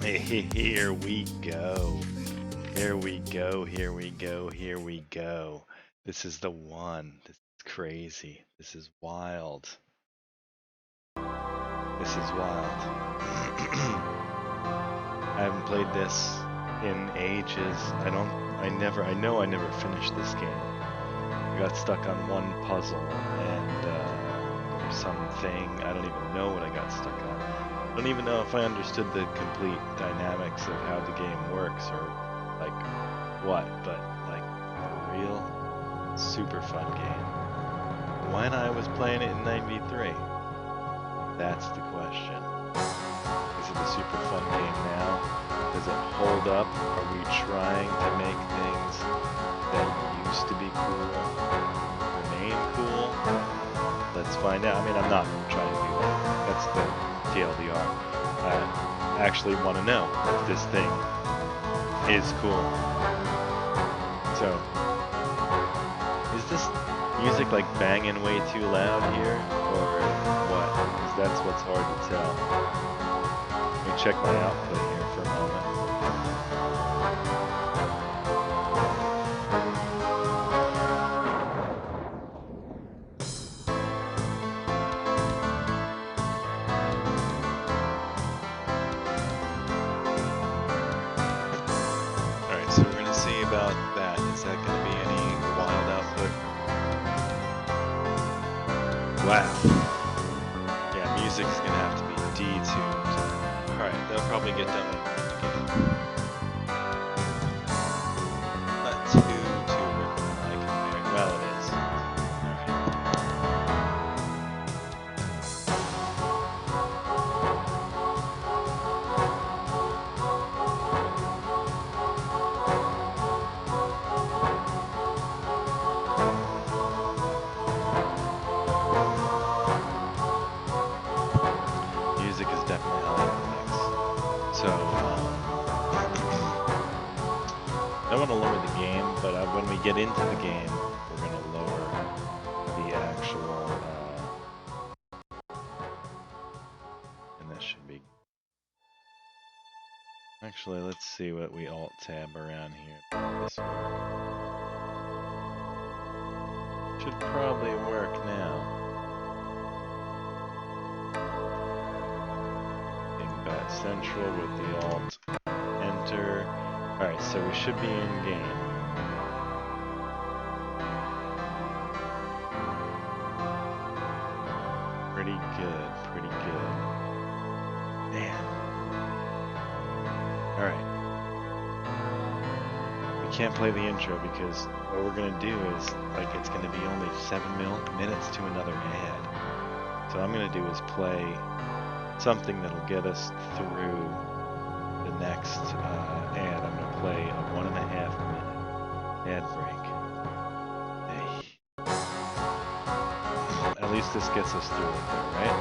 Here we go. Here we go. Here we go. Here we go. This is the one. This is crazy. This is wild. This is wild. I haven't played this in ages. I know I never finished this game. I got stuck on one puzzle and or something. I don't even know what I got stuck on. I don't even know if I understood the complete dynamics of how the game works or like what, but like for real, super fun game. When I was playing it in '93, that's the question. Is it a super fun game now? Does it hold up? Are we trying to make things that used to be cool remain cool? Let's find out. I mean, I'm not trying to do that. That's the TLDR. I actually want to know if this thing is cool. So, is this music like banging way too loud here, or what? Because that's what's hard to tell. Let me check my output here for a moment. Alright, so we're going to see about that. Is that going to be any wild output? Wow. Yeah, music's going to have to be detuned. Alright, they'll probably get done with the game. Not too ripple-like compared. Well, it is. Music is definitely highlighting the mix. So, I don't want to lower the game, but when we get into the game, we're going to lower the actual, and that should be, actually, let's see what we alt-tab around here. This work. Should probably work now. Back central with the alt enter. Alright, so we should be in game. Pretty good, pretty good. Man. Alright. We can't play the intro because what we're gonna do is, like, it's gonna be only 7 minutes to another ad. So what I'm gonna do is play something that'll get us through the next ad. I'm going to play a 1.5 minute ad break. Hey. At least this gets us through it though, right?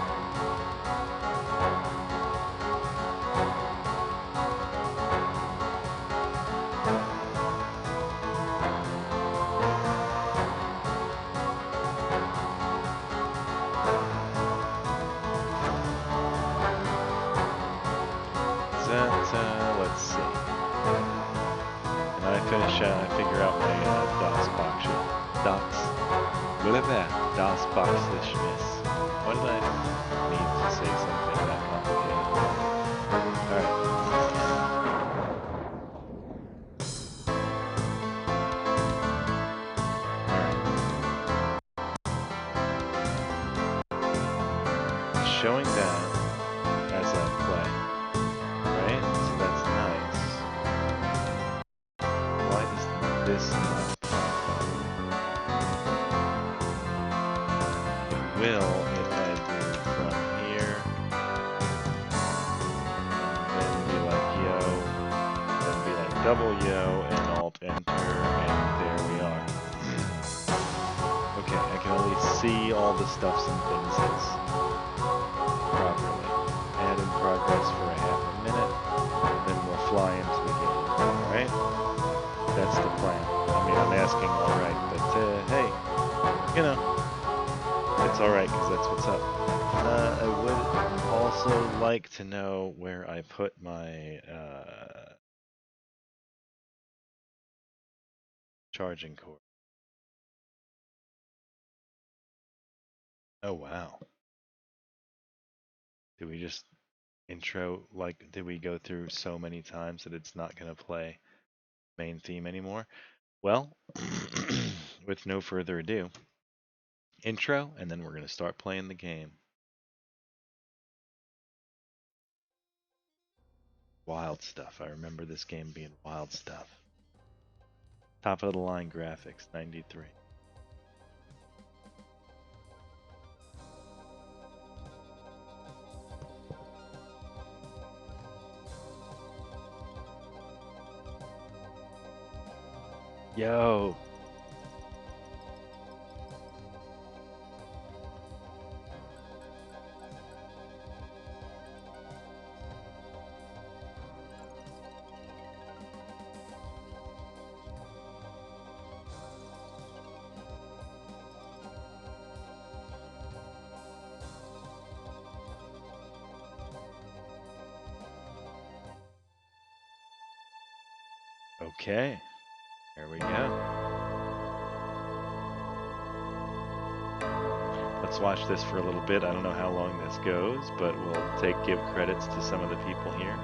Let's see. And I figure out my DOS box shit. DOS box dismiss. Why did I need to say something that complicated? Alright. Alright. Showing that as I play. Right? So that's nice. Why does this not pop up? It will if I do from here. And then be like yo. Then be like double yo and alt enter and there we are. Okay, I can at least see all the stuffs and things properly. Add in progress for a half a minute, then we'll fly into the game, alright? That's the plan. I mean, I'm asking alright, but hey, you know, It's alright, because that's what's up. I would also like to know where I put my charging cord. Oh, wow. Did we just intro, like, did we go through so many times that it's not going to play main theme anymore? Well, with no further ado, intro, and then we're going to start playing the game. Wild stuff. I remember this game being wild stuff. Top of the line graphics, 93. Yo. Okay, here we go. Let's watch this for a little bit. I don't know how long this goes, but we'll give credits to some of the people here.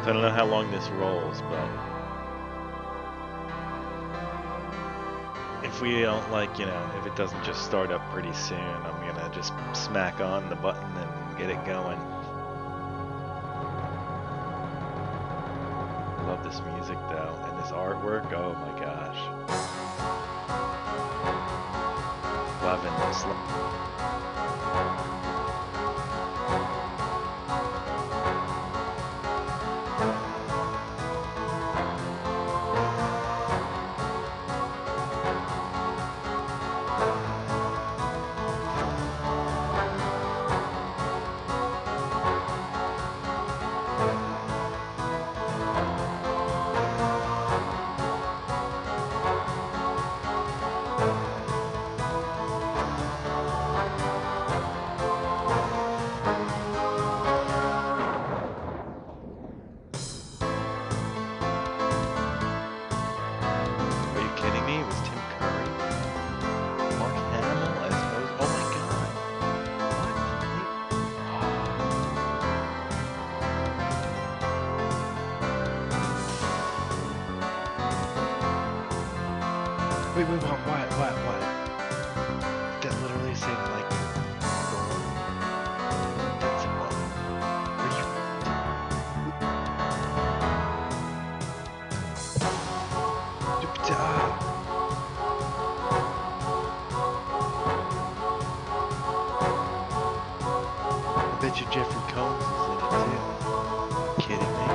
So I don't know how long this rolls, but if we don't if it doesn't just start up pretty soon, I'm gonna just smack on the button and get it going. I love this music though, and this artwork, oh my gosh. Loving this. Wait, what? That literally saved like that's what? Are you? I bet you Jeffrey Combs is in it too. Are you kidding me?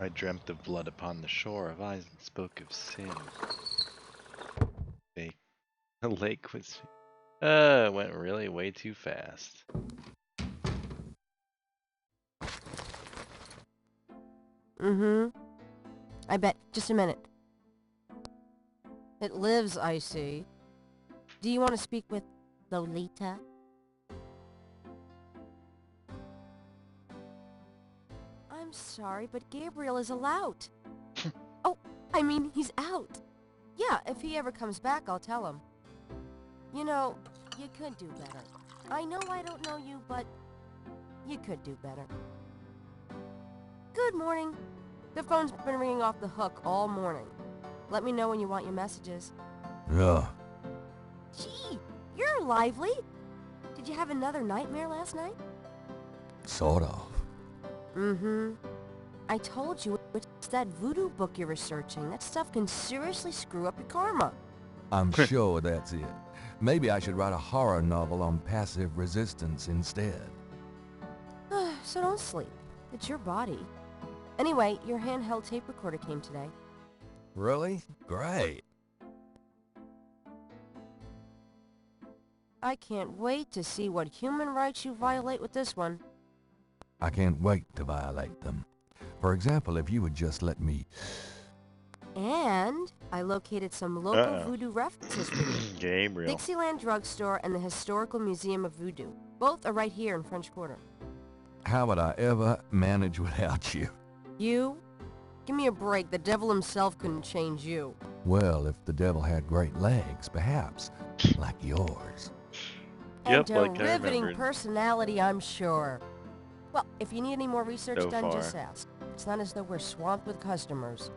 I dreamt of blood upon the shore of eyes and spoke of sin. The lake was... went really way too fast. Mm-hmm. I bet. Just a minute. It lives, I see. Do you want to speak with Lolita? I'm sorry, but Gabriel is a lout. Oh, I mean, he's out. Yeah, if he ever comes back, I'll tell him. You know, you could do better. I know I don't know you, but you could do better. Good morning. The phone's been ringing off the hook all morning. Let me know when you want your messages. Yeah. Gee, you're lively. Did you have another nightmare last night? Sort of. Mm-hmm. I told you, it's that voodoo book you're researching. That stuff can seriously screw up your karma. I'm sure that's it. Maybe I should write a horror novel on passive resistance instead. So don't sleep. It's your body. Anyway, your handheld tape recorder came today. Really? Great. I can't wait to see what human rights you violate with this one. I can't wait to violate them. For example, if you would just let me... And I located some local voodoo references for you. Gabriel. Dixieland Drugstore and the Historical Museum of Voodoo. Both are right here in French Quarter. How would I ever manage without you? You? Give me a break. The devil himself couldn't change you. Well, if the devil had great legs, perhaps. Like yours. Yep, And a like I riveting remembered. personality, I'm sure. Well, if you need any more research So done, far. just ask. It's not as though we're swamped with customers.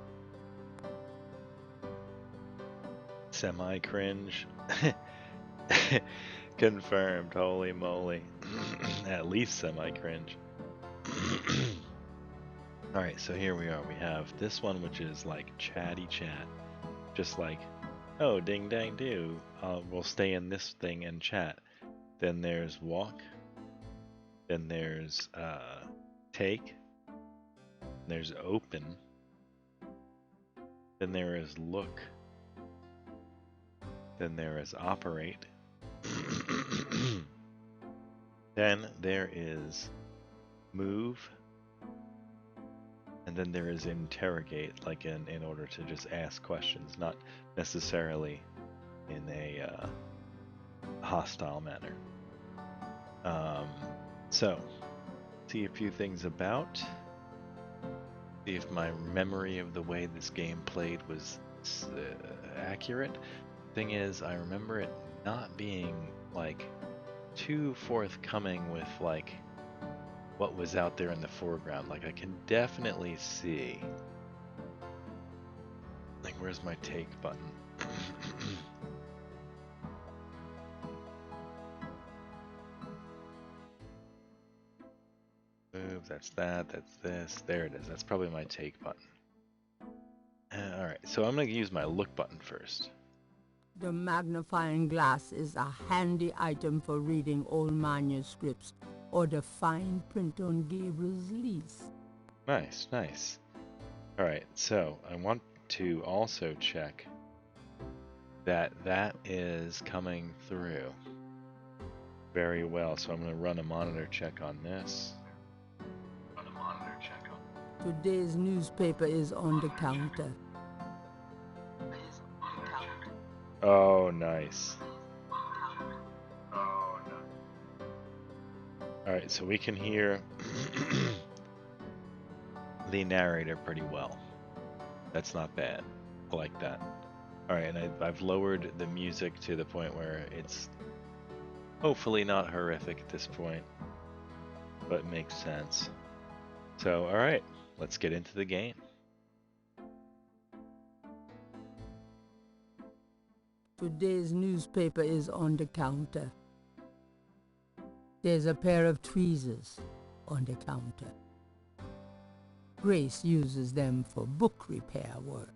Semi-cringe. Confirmed. Holy moly. At least semi-cringe. Alright, so here we are. We have this one, which is like chatty chat. Just like, oh, ding dang do. We'll stay in this thing and chat. Then there's walk. Then there's take. There's open. Then there is look. Then there is operate. Then there is move. And then there is interrogate, like in order to just ask questions, not necessarily in a hostile manner. So, see a few things about. See if my memory of the way this game played was accurate. Thing is, I remember it not being like too forthcoming with like what was out there in the foreground. Like I can definitely see. Like where's my take button? Move, that's that, that's this. There it is. That's probably my take button. Alright, so I'm going to use my look button first. The magnifying glass is a handy item for reading old manuscripts or the fine print on Gabriel's lease. Nice, nice. Alright, so I want to also check that that is coming through very well. So I'm going to run a monitor check on this. Today's newspaper is on the counter. Oh, nice. Alright, so we can hear the narrator pretty well. That's not bad. I like that. Alright, and I've lowered the music to the point where it's hopefully not horrific at this point, but makes sense. So, alright, let's get into the game. Today's newspaper is on the counter. There's a pair of tweezers on the counter. Grace uses them for book repair work.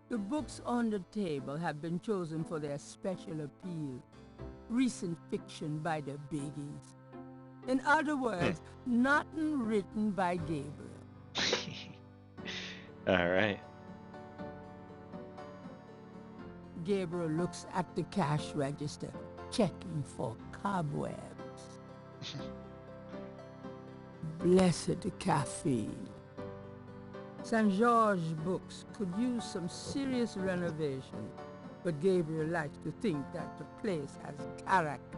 The books on the table have been chosen for their special appeal. Recent fiction by the biggies. In other words, nothing written by Gabriel. Alright. Gabriel looks at the cash register, checking for cobwebs. Blessed caffeine. St. George's books could use some serious renovation, but Gabriel likes to think that the place has character.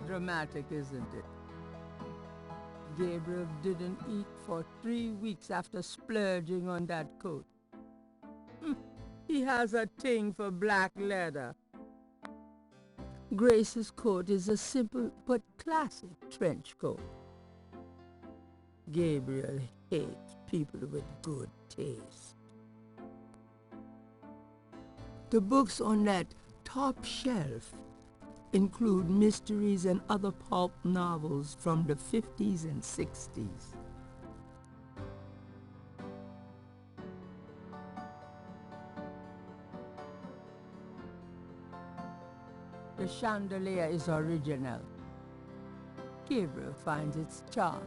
Dramatic, isn't it? Gabriel didn't eat for 3 weeks after splurging on that coat. He has a thing for black leather. Grace's coat is a simple but classic trench coat. Gabriel hates people with good taste. The books on that top shelf include mysteries and other pulp novels from the 50s and 60s. The chandelier is original. Gabriel finds it charming.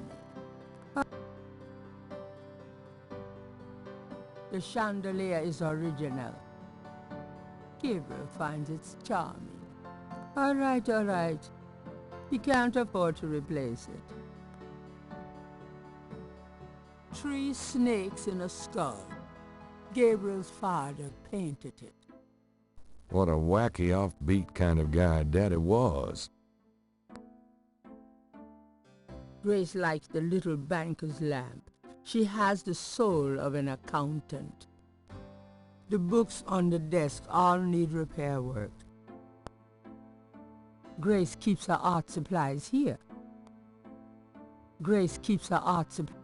The chandelier is original. Gabriel finds it charming. All right. He can't afford to replace it. 3 snakes in a skull. Gabriel's father painted it. What a wacky, offbeat kind of guy Daddy was. Grace likes the little banker's lamp. She has the soul of an accountant. The books on the desk all need repair work. Grace keeps her art supplies here. Grace keeps her art supplies.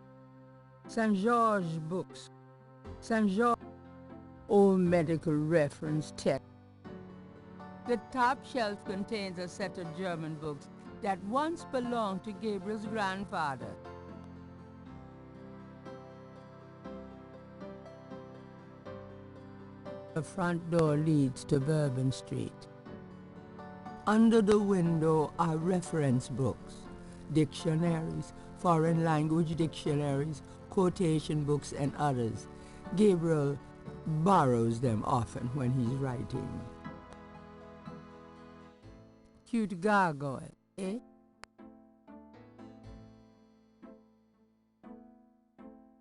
St. George books. St. George. Old medical reference text. The top shelf contains a set of German books that once belonged to Gabriel's grandfather. The front door leads to Bourbon Street. Under the window are reference books, dictionaries, foreign language dictionaries, quotation books, and others. Gabriel borrows them often when he's writing. Cute gargoyle, eh?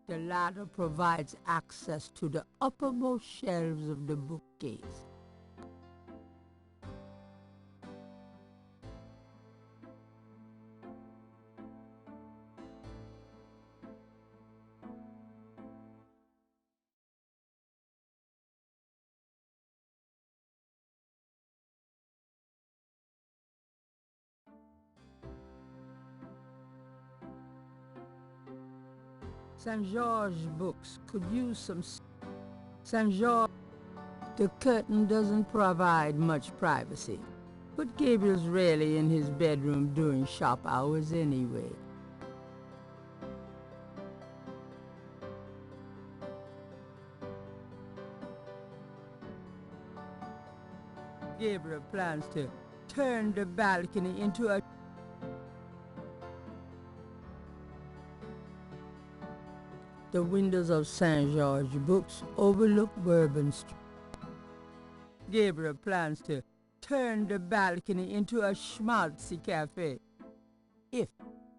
The ladder provides access to the uppermost shelves of the bookcase. St. George books could use some... St. George... The curtain doesn't provide much privacy, but Gabriel's rarely in his bedroom during shop hours anyway. Gabriel plans to turn the balcony into a... The windows of St. George books overlook Bourbon Street. Gabriel plans to turn the balcony into a schmaltzy cafe, if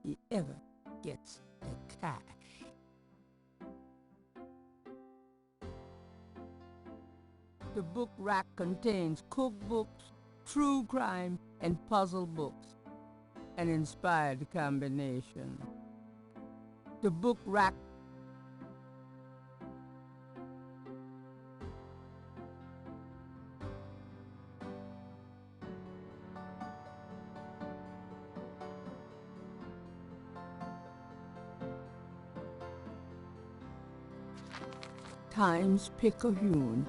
he ever gets the cash. The book rack contains cookbooks, true crime, and puzzle books, an inspired combination. The book rack Times-Picayune,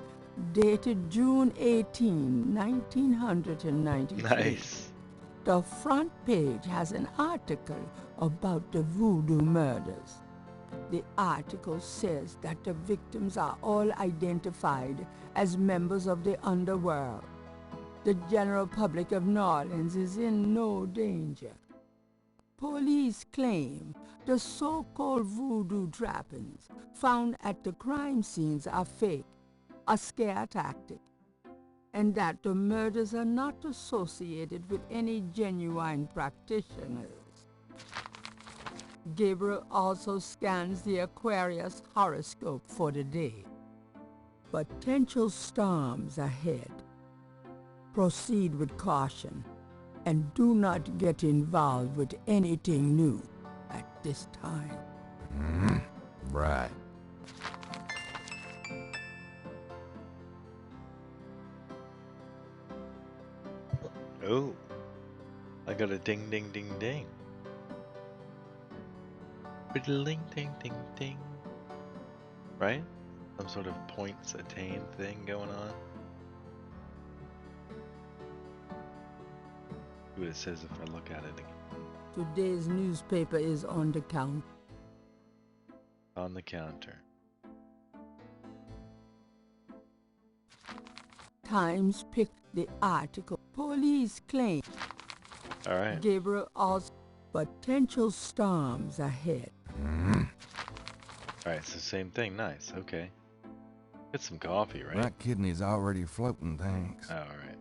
dated June 18, 1993. Nice. The front page has an article about the voodoo murders. The article says that the victims are all identified as members of the underworld. The general public of New Orleans is in no danger. Police claim the so-called voodoo trappings found at the crime scenes are fake, a scare tactic, and that the murders are not associated with any genuine practitioners. Gabriel also scans the Aquarius horoscope for the day. Potential storms ahead. Proceed with caution, and do not get involved with anything new at this time. Right. Oh, I got a ding ding ding ding. Ding ding ding ding. Right? Some sort of points attained thing going on. See what it says if I look at it again. Today's newspaper is on the count. On the counter. Times picked the article. Police claim Alright. Gabriel also potential storms ahead. Alright, so same thing. Nice. Okay. Get some coffee, right? That kidney's already floating, thanks. Oh, alright.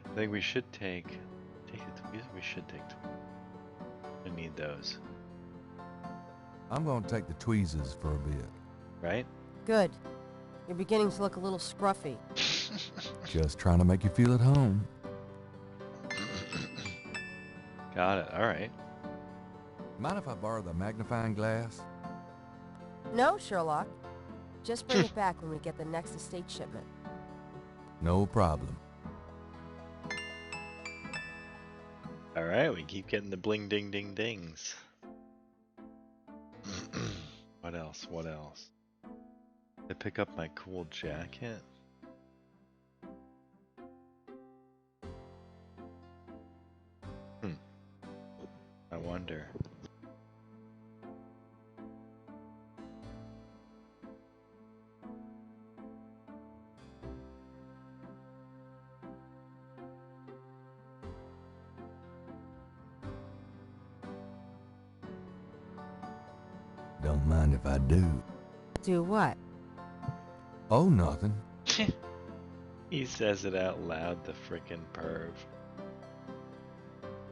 I think we should take it. We should take. We need those, I'm gonna take the tweezers for a bit. right? Good. You're beginning to look a little scruffy. Just trying to make you feel at home. Got it. All right. Mind if I borrow the magnifying glass? No, Sherlock. Just bring it back when we get the next estate shipment. No problem. All right. We keep getting the bling ding ding dings. What else? What else? I pick up my cool jacket. I wonder. Don't mind if I do. Do what? Oh, nothing. He says it out loud, the frickin' perv.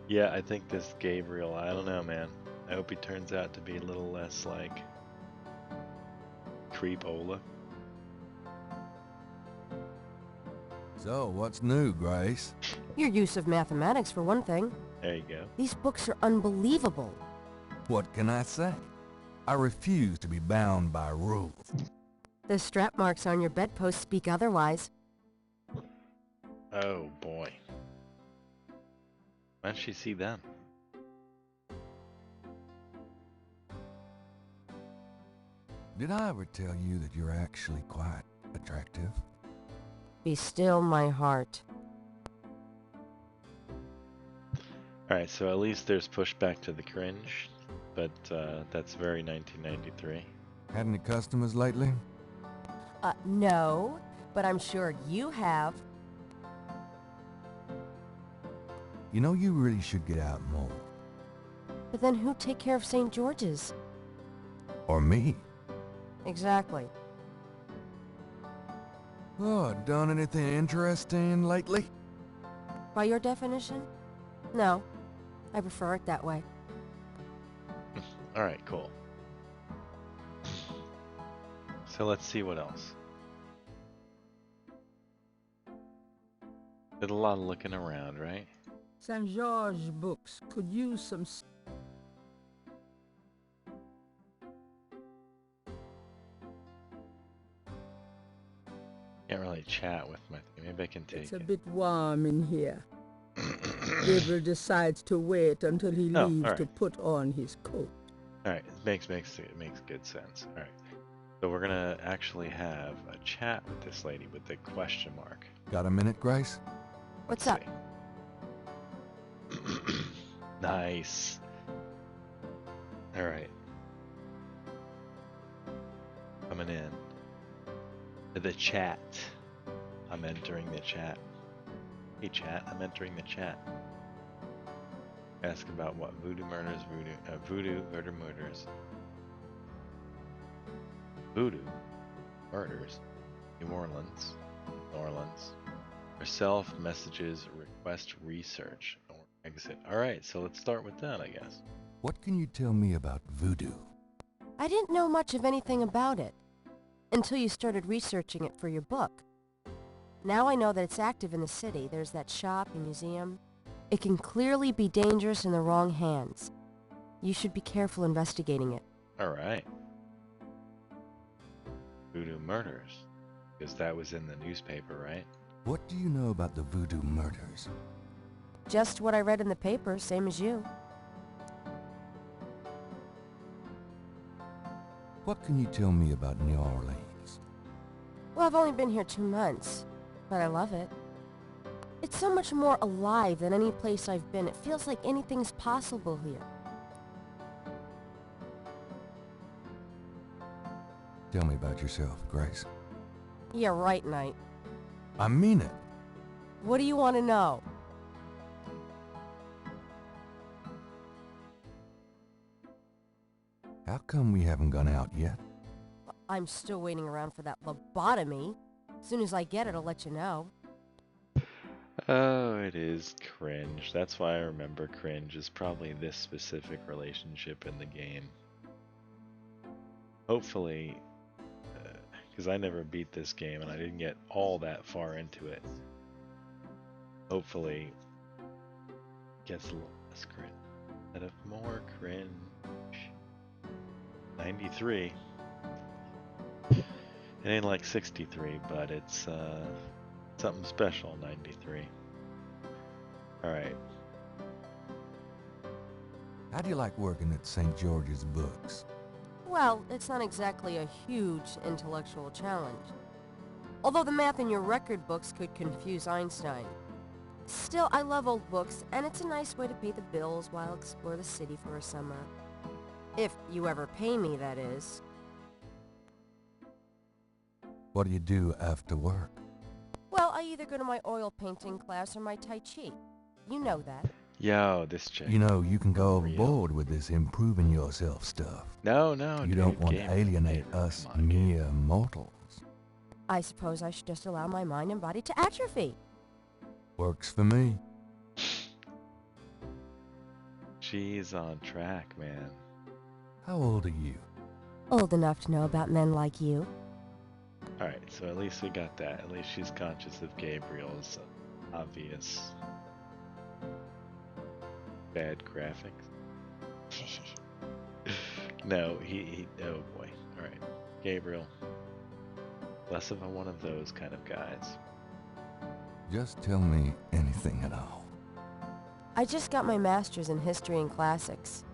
Yeah, I think this Gabriel, I don't know, man. I hope he turns out to be a little less like creepola. So, what's new, Grace? Your use of mathematics, for one thing. There you go. These books are unbelievable. What can I say? I refuse to be bound by rules. The strap marks on your bedpost speak otherwise. Oh boy. Why don't she see them? Did I ever tell you that you're actually quite attractive? Be still, my heart. Alright, so at least there's pushback to the cringe, but that's very 1993. Had any customers lately? No, but I'm sure you have. You know, you really should get out more. But then who'd take care of St. George's? Or me. Exactly. Oh, done anything interesting lately? By your definition? No. I prefer it that way. Alright, cool. So let's see what else. Did a lot of looking around, right? St. George Books could use some... Can't really chat with my thing. Maybe I can take It's a it. bit warm in here. Gabriel decides to wait until he Oh, leaves alright. to put on his coat. Alright, it makes good sense. Alright. So we're gonna actually have a chat with this lady with the question mark. Got a minute, Grace? What's Let's up? see. Nice. Alright. Coming in. To the chat. I'm entering the chat. Hey chat, I'm entering the chat. Ask about what? Voodoo murders, voodoo murders. Voodoo murders. New Orleans. Herself, messages, request research, or exit. Alright, so let's start with that, I guess. What can you tell me about voodoo? I didn't know much of anything about it until you started researching it for your book. Now I know that it's active in the city. There's that shop and museum. It can clearly be dangerous in the wrong hands. You should be careful investigating it. Alright. Voodoo murders. Because that was in the newspaper, right? What do you know about the voodoo murders? Just what I read in the paper, same as you. What can you tell me about New Orleans? Well, I've only been here 2 months, but I love it. It's so much more alive than any place I've been. It feels like anything's possible here. Tell me about yourself, Grace. Yeah, right, Knight. I mean it. What do you want to know? How come we haven't gone out yet? I'm still waiting around for that lobotomy. As soon as I get it, I'll let you know. Oh, it is cringe. That's why I remember cringe is probably this specific relationship in the game. Hopefully, because I never beat this game and I didn't get all that far into it. Hopefully, it gets a little less cringe. Instead of more cringe. 93. It ain't like 63, but it's something special, 93. Alright. How do you like working at St. George's Books? Well, it's not exactly a huge intellectual challenge. Although the math in your record books could confuse Einstein. Still, I love old books, and it's a nice way to pay the bills while I explore the city for a summer. If you ever pay me, that is. What do you do after work? Well, I either go to my oil painting class or my Tai Chi. You know that. Yo, this chick. You know, you can go Real. overboard with this improving yourself stuff. No, no, You dude, don't want game, to alienate game, us come on, game. mere mortals. I suppose I should just allow my mind and body to atrophy. Works for me. She's on track, man. How old are you? Old enough to know about men like you. Alright, so at least we got that. At least she's conscious of Gabriel's obvious bad graphics. No, he oh boy. Alright, Gabriel. Less of one of those kind of guys. Just tell me anything at all. I just got my master's in history and classics.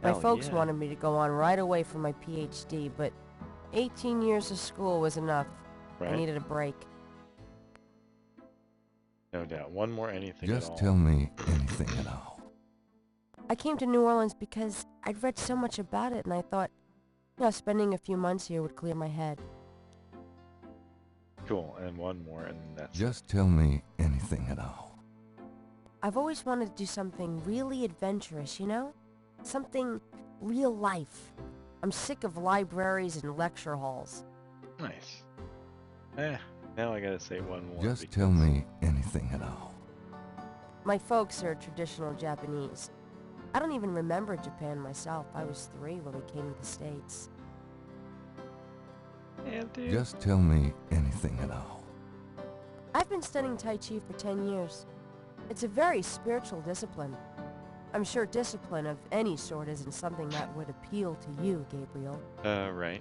My Hell folks yeah. wanted me to go on right away for my PhD, but 18 years of school was enough. Right? I needed a break. No doubt. One more anything at Just all. tell me anything at all. I came to New Orleans because I'd read so much about it, and I thought, spending a few months here would clear my head. Cool, and one more, and that's Just tell me anything at all. I've always wanted to do something really adventurous, Something real life. I'm sick of libraries and lecture halls. nice. Now I gotta say one more. Just tell me anything at all. My folks are traditional Japanese. I don't even remember Japan myself. I was 3 when we came to the States. Yeah, dude. Just tell me anything at all. I've been studying Tai Chi for 10 years. It's a very spiritual discipline. I'm sure discipline of any sort isn't something that would appeal to you, Gabriel. Right.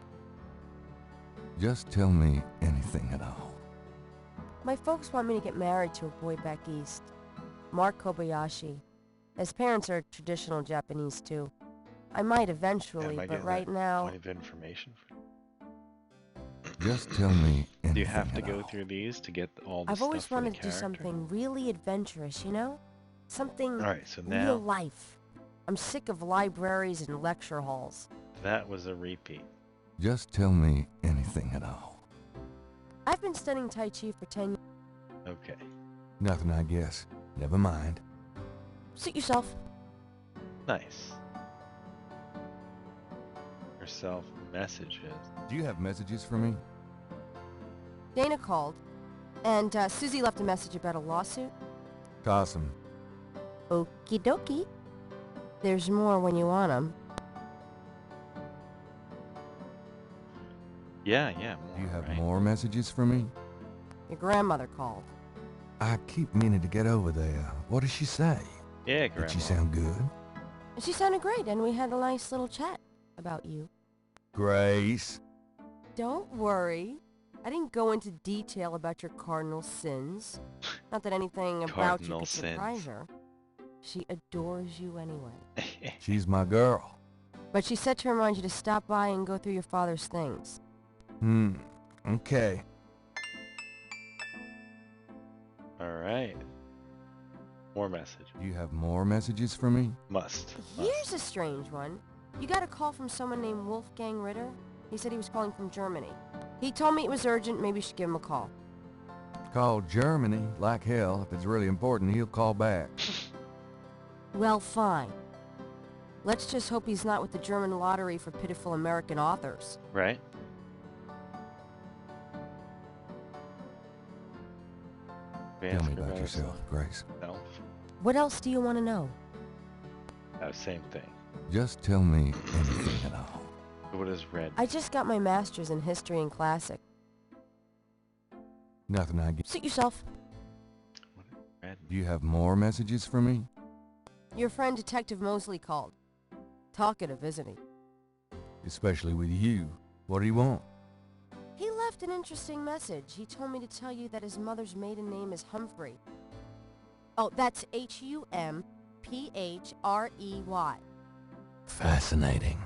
Just tell me anything at all. My folks want me to get married to a boy back east. Mark Kobayashi. His parents are traditional Japanese too. I might eventually, Am I but getting right that now... point of information? Just tell me anything Do you have to at go all. through these to get all the I've stuff always for the wanted to do character? something really adventurous, Something Alright, so real now life. I'm sick of libraries and lecture halls. that was a repeat. Just tell me anything at all. I've been studying Tai Chi for 10 years. Okay. Nothing, I guess. Never mind. Suit yourself. Nice. Herself messages. Do you have messages for me? Dana called, and Susie left a message about a lawsuit. Awesome. Okie dokie. There's more when you want 'em. Yeah, more. Do you have right? more messages for me? Your grandmother called. I keep meaning to get over there. What does she say? Yeah, Grandma. Did she sound good? She sounded great, and we had a nice little chat about you. Grace. Don't worry. I didn't go into detail about your cardinal sins. Not that anything about you Cardinal could surprise sins. her. She adores you anyway. She's my girl. But she said to remind you to stop by and go through your father's things. Okay. Alright. More message. You have more messages for me? Must. Here's a strange one. You got a call from someone named Wolfgang Ritter? He said he was calling from Germany. He told me it was urgent, maybe you should give him a call. Call Germany, like hell. If it's really important, he'll call back. Well, fine. Let's just hope he's not with the German lottery for pitiful American authors. Right? Tell me about yourself, Grace. No. What else do you want to know? Same thing. Just tell me anything at all. What is red? I just got my master's in history and classic. Nothing I get. Suit yourself. What is red? Do you have more messages for me? Your friend Detective Mosley called. Talkative, isn't he? Especially with you. What do you want? He left an interesting message. He told me to tell you that his mother's maiden name is Humphrey. Oh, that's H-U-M-P-H-R-E-Y. Fascinating.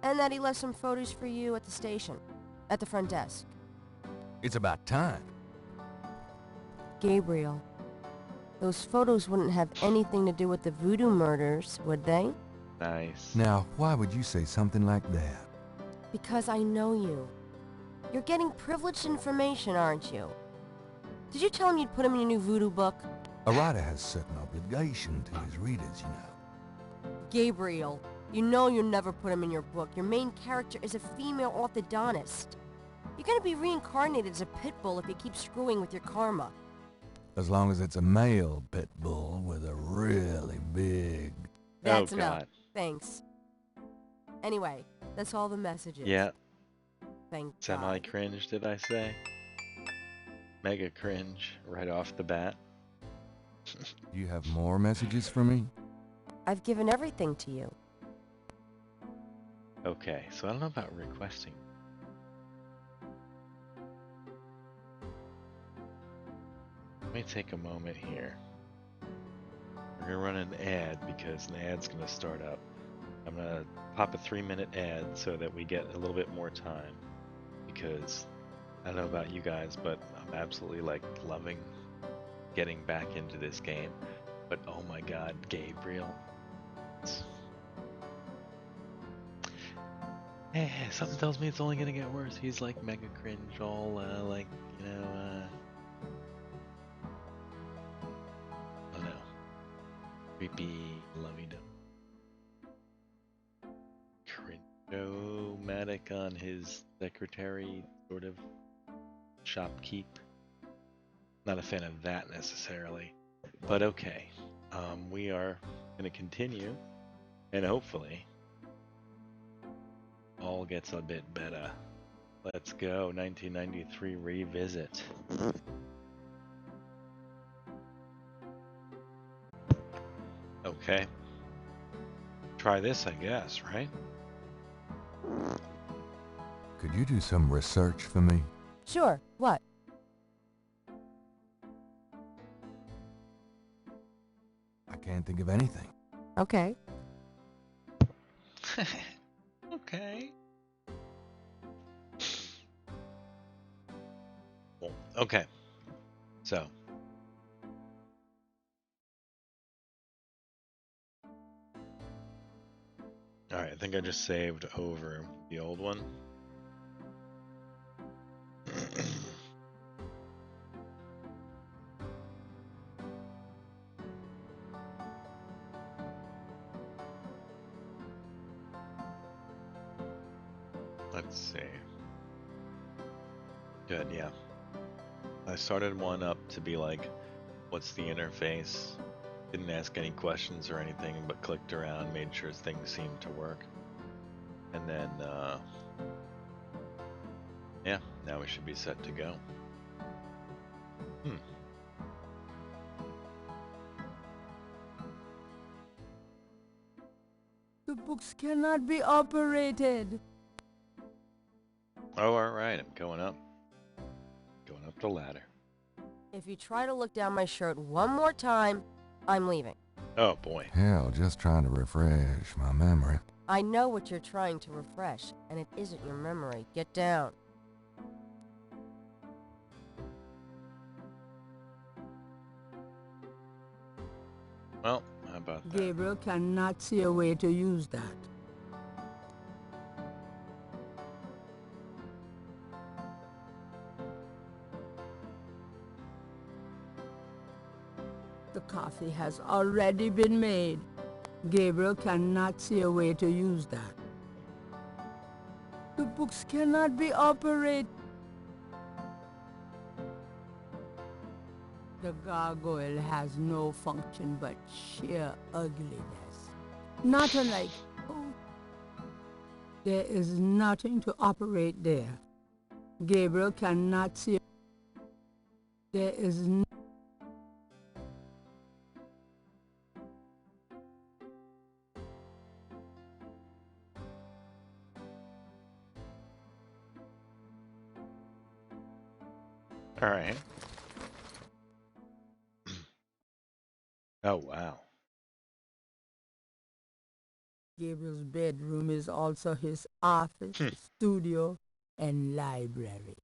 And that he left some photos for you at the station. At the front desk. It's about time. Gabriel, those photos wouldn't have anything to do with the voodoo murders, would they? Nice. Now, why would you say something like that? Because I know you. You're getting privileged information, aren't you? Did you tell him you'd put him in your new voodoo book? A writer has certain obligation to his readers, you know. Gabriel, you know you'll never put him in your book. Your main character is a female orthodontist. You're gonna be reincarnated as a pit bull if you keep screwing with your karma. As long as it's a male pit bull with a really big... That's Oh, enough. God. Thanks. Anyway, that's all the messages. Yeah. Thank God. Semi-cringe, did I say? Mega cringe right off the bat. Do you have more messages for me? I've given everything to you. Okay, so I don't know about requesting. Let me take a moment here. We're gonna run an ad because an ad's gonna start up. I'm gonna pop a 3-minute ad so that we get a little bit more time, because I don't know about you guys, but I'm absolutely like loving getting back into this game. But oh my God, Gabriel. Something tells me it's only gonna get worse. He's like mega cringe, all like, you know, I don't know, creepy, lovey-dovey, cringe-o-matic on his secretary sort of shopkeep. Not a fan of that necessarily, but okay. We are gonna continue, and hopefully all gets a bit better. Let's go. 1993 revisit. Okay. Try this, I guess, right? Could you do some research for me? Sure. What? I can't think of anything. Okay. Okay. Well, okay. So. Alright, I think I just saved over the old one. Let's see. Good, yeah. I started one up to be like, what's the interface? Didn't ask any questions or anything, but clicked around, made sure things seemed to work. And then, yeah, now we should be set to go. The books cannot be operated. Oh, alright, I'm going up. Going up the ladder. If you try to look down my shirt one more time, I'm leaving. Oh boy. Hell, just trying to refresh my memory. I know what you're trying to refresh, and it isn't your memory. Get down. Well, how about that? Gabriel cannot see a way to use that. The coffee has already been made. Gabriel cannot see a way to use that. The books cannot be operated. The gargoyle has no function but sheer ugliness. Not unlike... Oh, there is nothing to operate there. Gabriel cannot see... There is no... All right. Oh, wow. Gabriel's bedroom is also his office, studio, and library.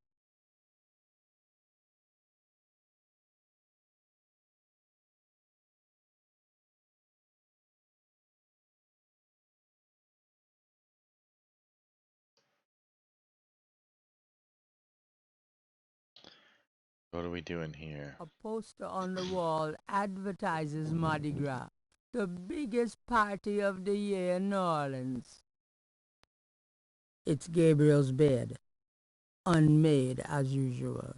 What are we doing here? A poster on the wall advertises Mardi Gras, the biggest party of the year in New Orleans. It's Gabriel's bed, unmade as usual.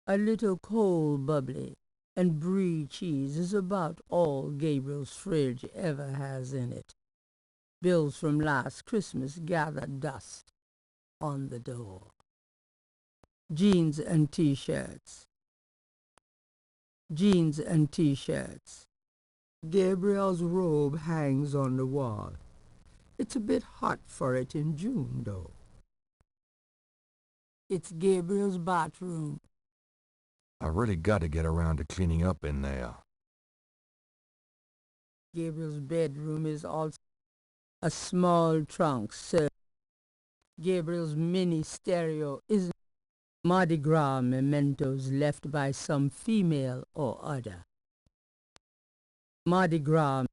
A little cold bubbly and brie cheese is about all Gabriel's fridge ever has in it. Bills from last Christmas gather dust on the door. Jeans and t-shirts. Jeans and t-shirts. Gabriel's robe hangs on the wall. It's a bit hot for it in June, though. It's Gabriel's bathroom. I really got to get around to cleaning up in there. Gabriel's bedroom is also a small trunk, sir. Gabriel's mini stereo is Mardi Gras mementos left by some female or other. Mardi Gras.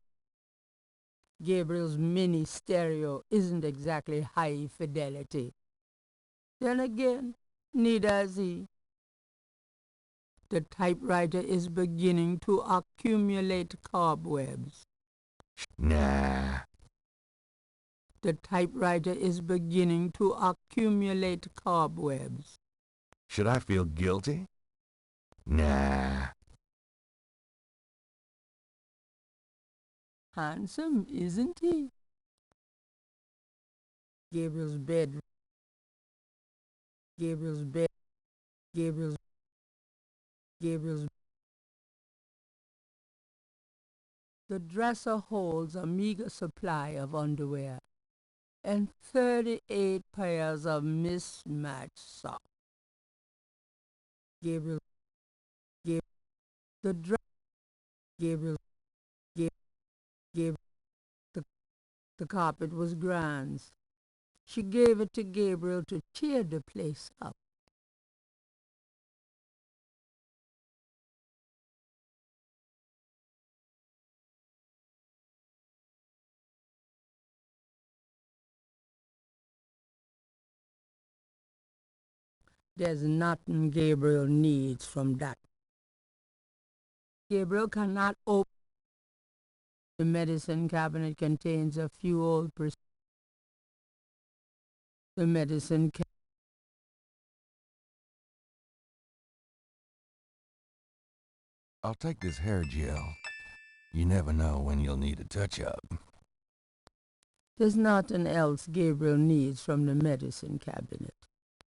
Gabriel's mini stereo isn't exactly high fidelity. Then again, neither is he. The typewriter is beginning to accumulate cobwebs. Nah. The typewriter is beginning to accumulate cobwebs. Should I feel guilty? Nah. Handsome, isn't he? Gabriel's bed. Gabriel's bed. Gabriel's. Gabriel's. The dresser holds a meager supply of underwear and 38 pairs of mismatched socks. Gabriel. Gabriel. The dress. Gabriel. Gabriel. The carpet was Grand's. She gave it to Gabriel to cheer the place up. There's nothing Gabriel needs from that. Gabriel cannot open. The medicine cabinet contains a few old The medicine I'll take this hair gel. You never know when you'll need a touch-up. There's nothing else Gabriel needs from the medicine cabinet.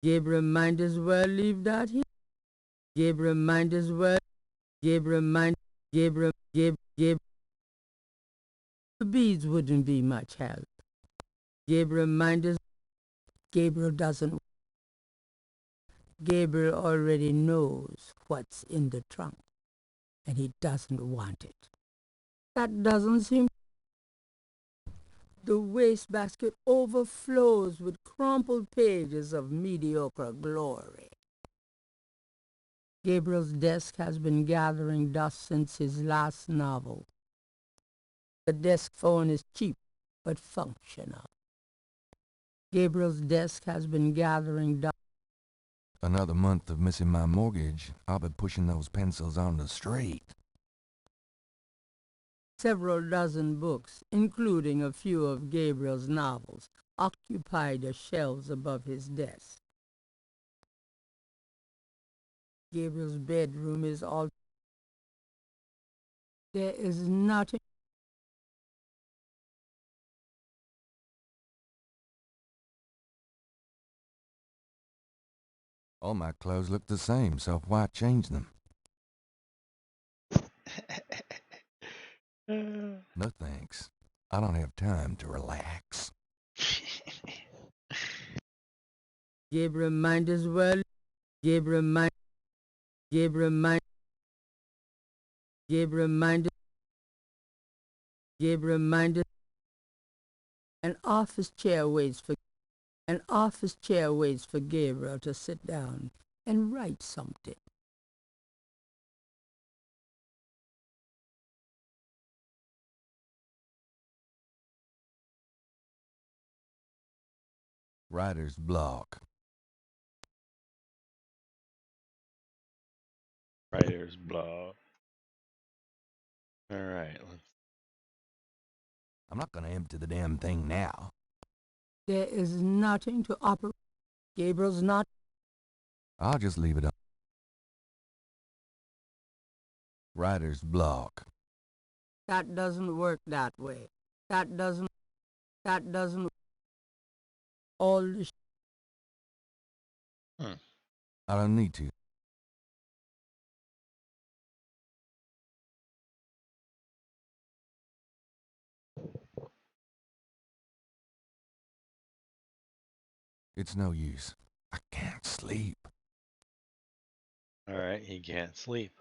Gabriel might as well leave that here. Gabriel might as well. Gabriel might. Gabriel. Gabriel. The beads wouldn't be much help. Gabriel might as. Gabriel doesn't. Gabriel already knows what's in the trunk, and he doesn't want it. That doesn't seem. The wastebasket overflows with crumpled pages of mediocre glory. Gabriel's desk has been gathering dust since his last novel. The desk phone is cheap, but functional. Gabriel's desk has been gathering dust. Another month of missing my mortgage, I'll be pushing those pencils on the street. Several dozen books, including a few of Gabriel's novels, occupy the shelves above his desk. Gabriel's bedroom is all... There is nothing... All my clothes look the same, so why change them? No thanks. I don't have time to relax. Gabriel might as well... Gabriel might... Gabriel might... Gabriel might... Gabriel might... An office chair waits for Gabriel to sit down and write something. Writer's block. Writer's block. Alright, I'm not gonna empty the damn thing now. There is nothing to operate. Gabriel's not... I'll just leave it on. Writer's block. That doesn't work that way. That doesn't... All the... I don't need to. It's no use. I can't sleep. alright, he can't sleep.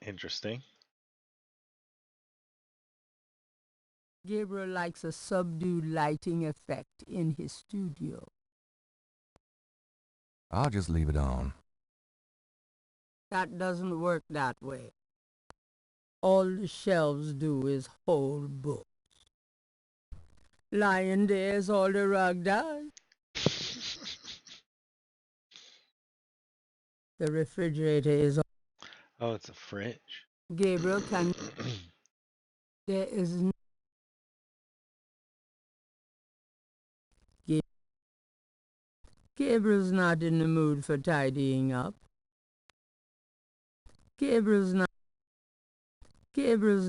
Interesting. Gabriel likes a subdued lighting effect in his studio. I'll just leave it on. That doesn't work that way. All the shelves do is hold books. Lying there's all the rug does. The refrigerator is... Oh, it's a fridge. Gabriel can... There is... Gabriel's not in the mood for tidying up. Gabriel's not... Gabriel...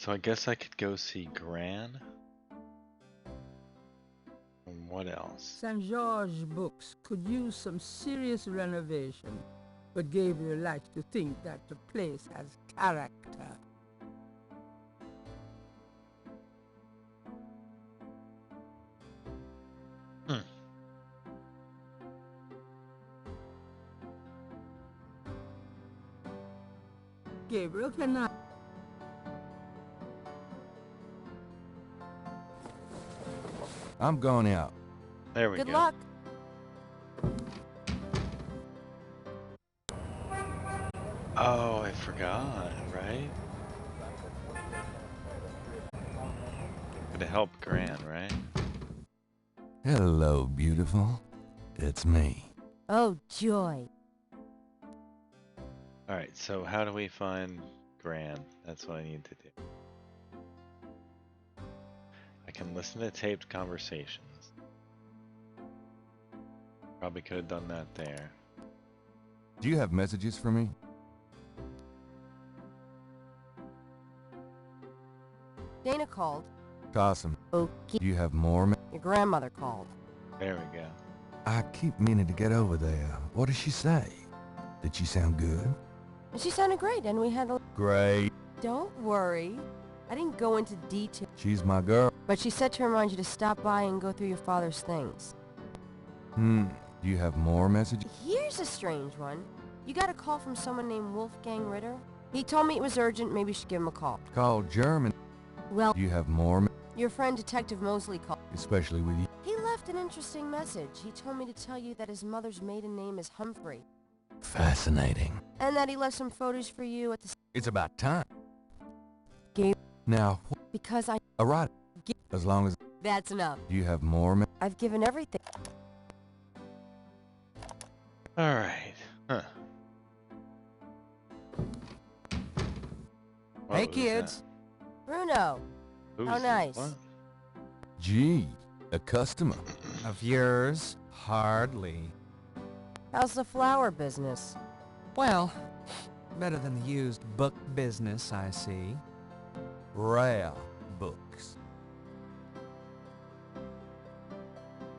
So I guess I could go see Gran. And what else? St. George Books could use some serious renovation, but Gabriel likes to think that the place has character. Gabriel cannot... I'm going out. There we Good go. luck. Oh, I forgot, right? Gonna help Gran, right? Hello, beautiful. It's me. Oh, joy. Alright, so how do we find Gran? That's what I need to do. I can listen to taped conversations. Probably could have done that there. Do you have messages for me? Dana called. Toss 'em. Okay. Do you have more? Your grandmother called. There we go. I keep meaning to get over there. What did she say? Did she sound good? She sounded great, and we had a... Great. Don't worry. I didn't go into detail, She's my girl. but she said to remind you to stop by and go through your father's things. Do you have more messages? Here's a strange one. You got a call from someone named Wolfgang Ritter? He told me it was urgent, maybe you should give him a call. Call German. Well, Do you have more? your friend Detective Mosley called. Especially with you. He left an interesting message. He told me to tell you that his mother's maiden name is Humphrey. Fascinating. And that he left some photos for you at the... It's about time. Gabe. Now, Because I... all right. As long as That's enough. you have more. I've given everything. All right. Huh. What Hey was kids. Bruno. that? Who's How nice. What? Gee, a customer. Of yours? Hardly. How's the flower business? Well, better than the used book business, I see. Rare books.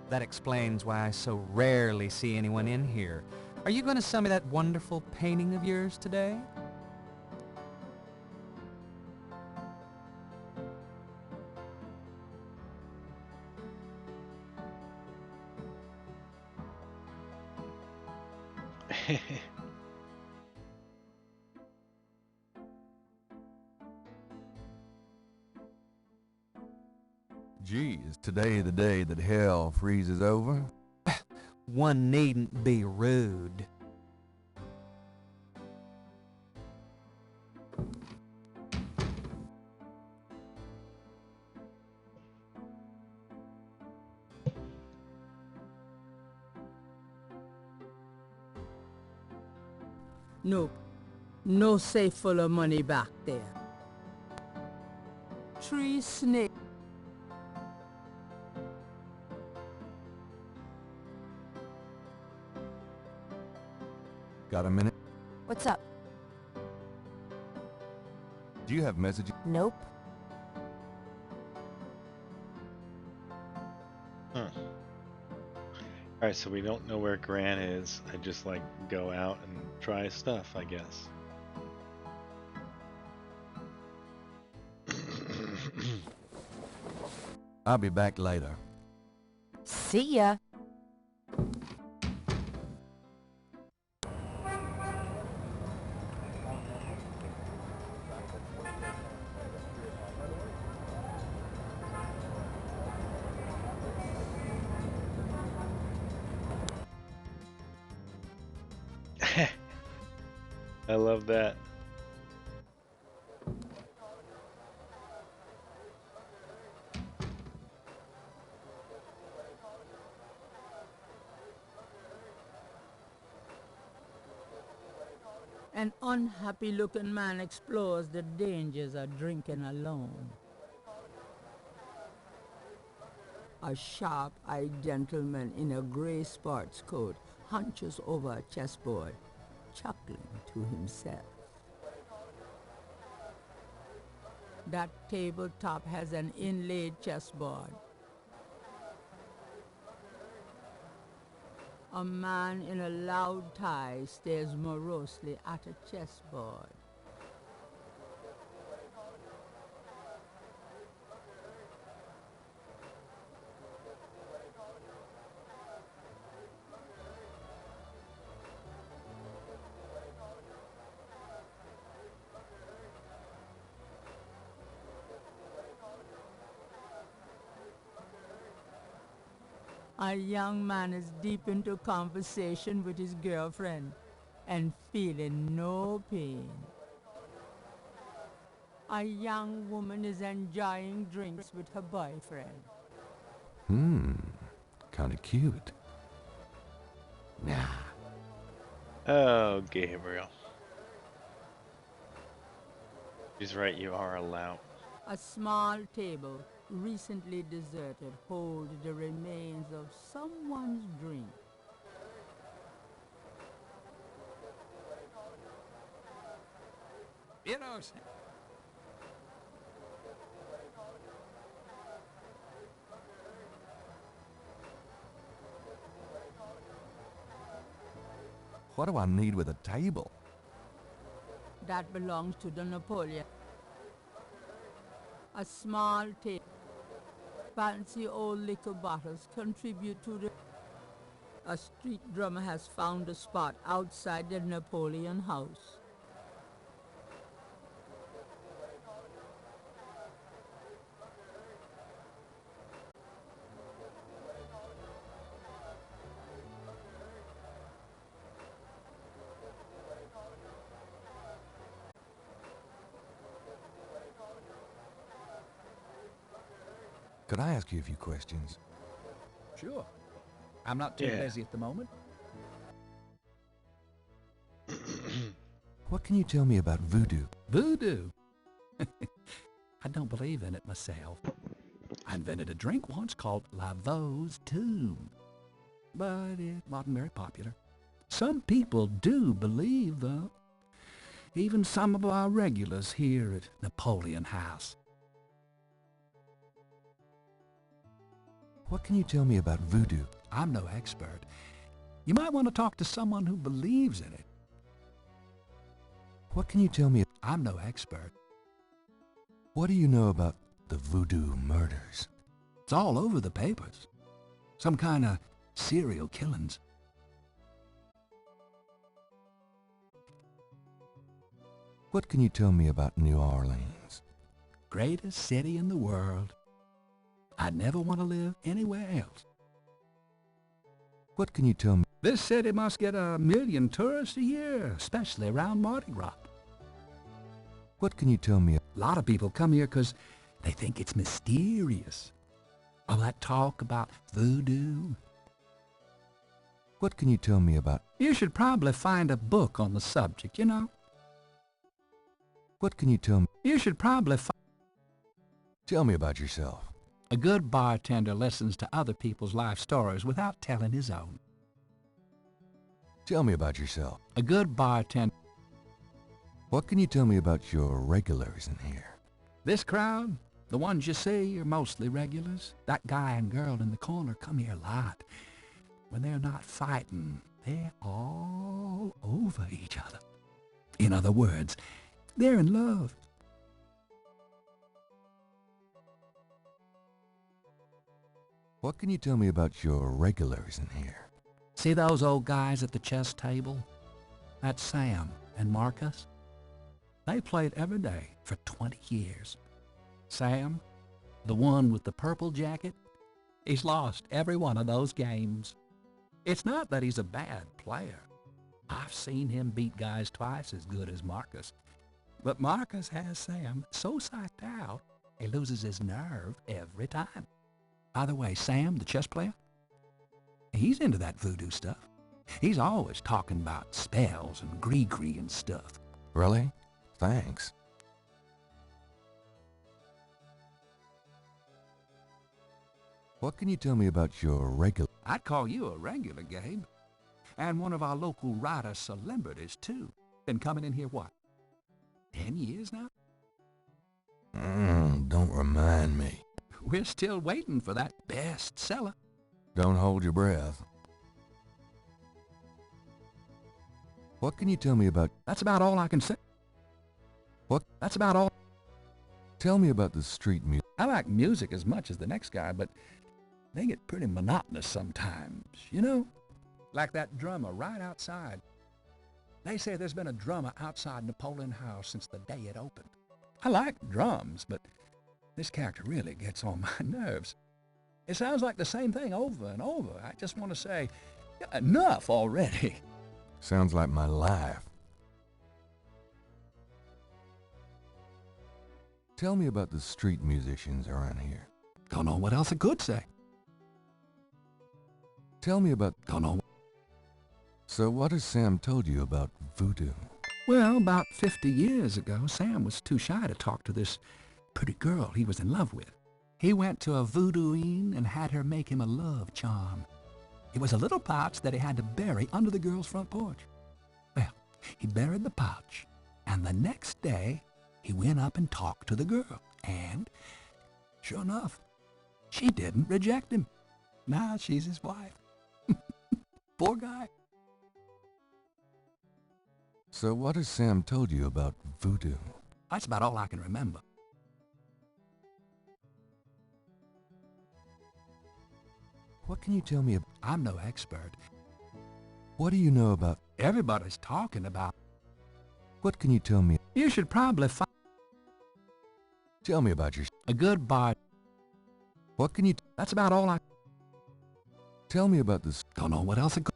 That explains why I so rarely see anyone in here. Are you going to sell me that wonderful painting of yours today? Gee, is today the day that hell freezes over? One needn't be rude. Nope. No safe full of money back there. 3 snakes. Got a minute? What's up? Do you have messages? Nope. Huh. Alright, so we don't know where Gran is. I just like go out and try stuff, I guess. I'll be back later. See ya. I love that. An unhappy-looking man explores the dangers of drinking alone. A sharp-eyed gentleman in a gray sports coat hunches over a chessboard, chuckling to himself. That tabletop has an inlaid chessboard. A man in a loud tie stares morosely at a chessboard. A young man is deep into conversation with his girlfriend and feeling no pain. A young woman is enjoying drinks with her boyfriend. Kinda cute. Nah. Oh, Gabriel. She's right, you are a lout. A small table, recently deserted, holds the remains of someone's drink. You know, What do I need with a table? That belongs to the Napoleon. A small table. Fancy old liquor bottles contribute to the... A street drummer has found a spot outside the Napoleon house. Could I ask you a few questions? Sure. I'm not too Yeah. busy at the moment. What can you tell me about voodoo? Voodoo? I don't believe in it myself. I invented a drink once called Laveau's Tomb, but it wasn't very popular. Some people do believe, though. Even some of our regulars here at Napoleon House. What can you tell me about voodoo? I'm no expert. You might want to talk to someone who believes in it. What can you tell me? I'm no expert. What do you know about the voodoo murders? It's all over the papers. Some kind of serial killings. What can you tell me about New Orleans? Greatest city in the world. I'd never want to live anywhere else. What can you tell me? This city must get 1 million tourists a year, especially around Mardi Gras. What can you tell me? A lot of people come here because they think it's mysterious. All that talk about voodoo. What can you tell me about? You should probably find a book on the subject, you know. What can you tell me? You should probably Tell me about yourself. A good bartender listens to other people's life stories without telling his own. Tell me about yourself. A good bartender... What can you tell me about your regulars in here? This crowd, the ones you see, are mostly regulars. That guy and girl in the corner come here a lot. When they're not fighting, they're all over each other. In other words, they're in love. What can you tell me about your regulars in here? See those old guys at the chess table? That's Sam and Marcus. They played every day for 20 years. Sam, the one with the purple jacket, he's lost every one of those games. It's not that he's a bad player. I've seen him beat guys twice as good as Marcus. But Marcus has Sam so psyched out, he loses his nerve every time. By the way, Sam, the chess player, he's into that voodoo stuff. He's always talking about spells and gree-gree and stuff. Really? Thanks. What can you tell me about your regular? I'd call you a regular, Gabe. And one of our local writer celebrities, too. Been coming in here, what, 10 years now? Don't remind me. We're still waiting for that bestseller. Don't hold your breath. What can you tell me about? That's about all I can say. What? That's about all. Tell me about the street music. I like music as much as the next guy, but they get pretty monotonous sometimes, you know? Like that drummer right outside. They say there's been a drummer outside Napoleon House since the day it opened. I like drums, but this character really gets on my nerves. It sounds like the same thing over and over. I just want to say, enough already. Sounds like my life. Tell me about the street musicians around here. Don't know what else I could say. Tell me about... Don't know. So what has Sam told you about voodoo? Well, about 50 years ago, Sam was too shy to talk to this pretty girl he was in love with. He went to a voodooine and had her make him a love charm. It was a little pouch that he had to bury under the girl's front porch. Well, he buried the pouch, and the next day, he went up and talked to the girl. And, sure enough, she didn't reject him. Now she's his wife. Poor guy. So what has Sam told you about voodoo? That's about all I can remember. What can you tell me about... I'm no expert. What do you know about... Everybody's talking about. What can you tell me? You should probably find Tell me about your... a good bar. What can you... That's about all I... Tell me about this... Don't know what else it could...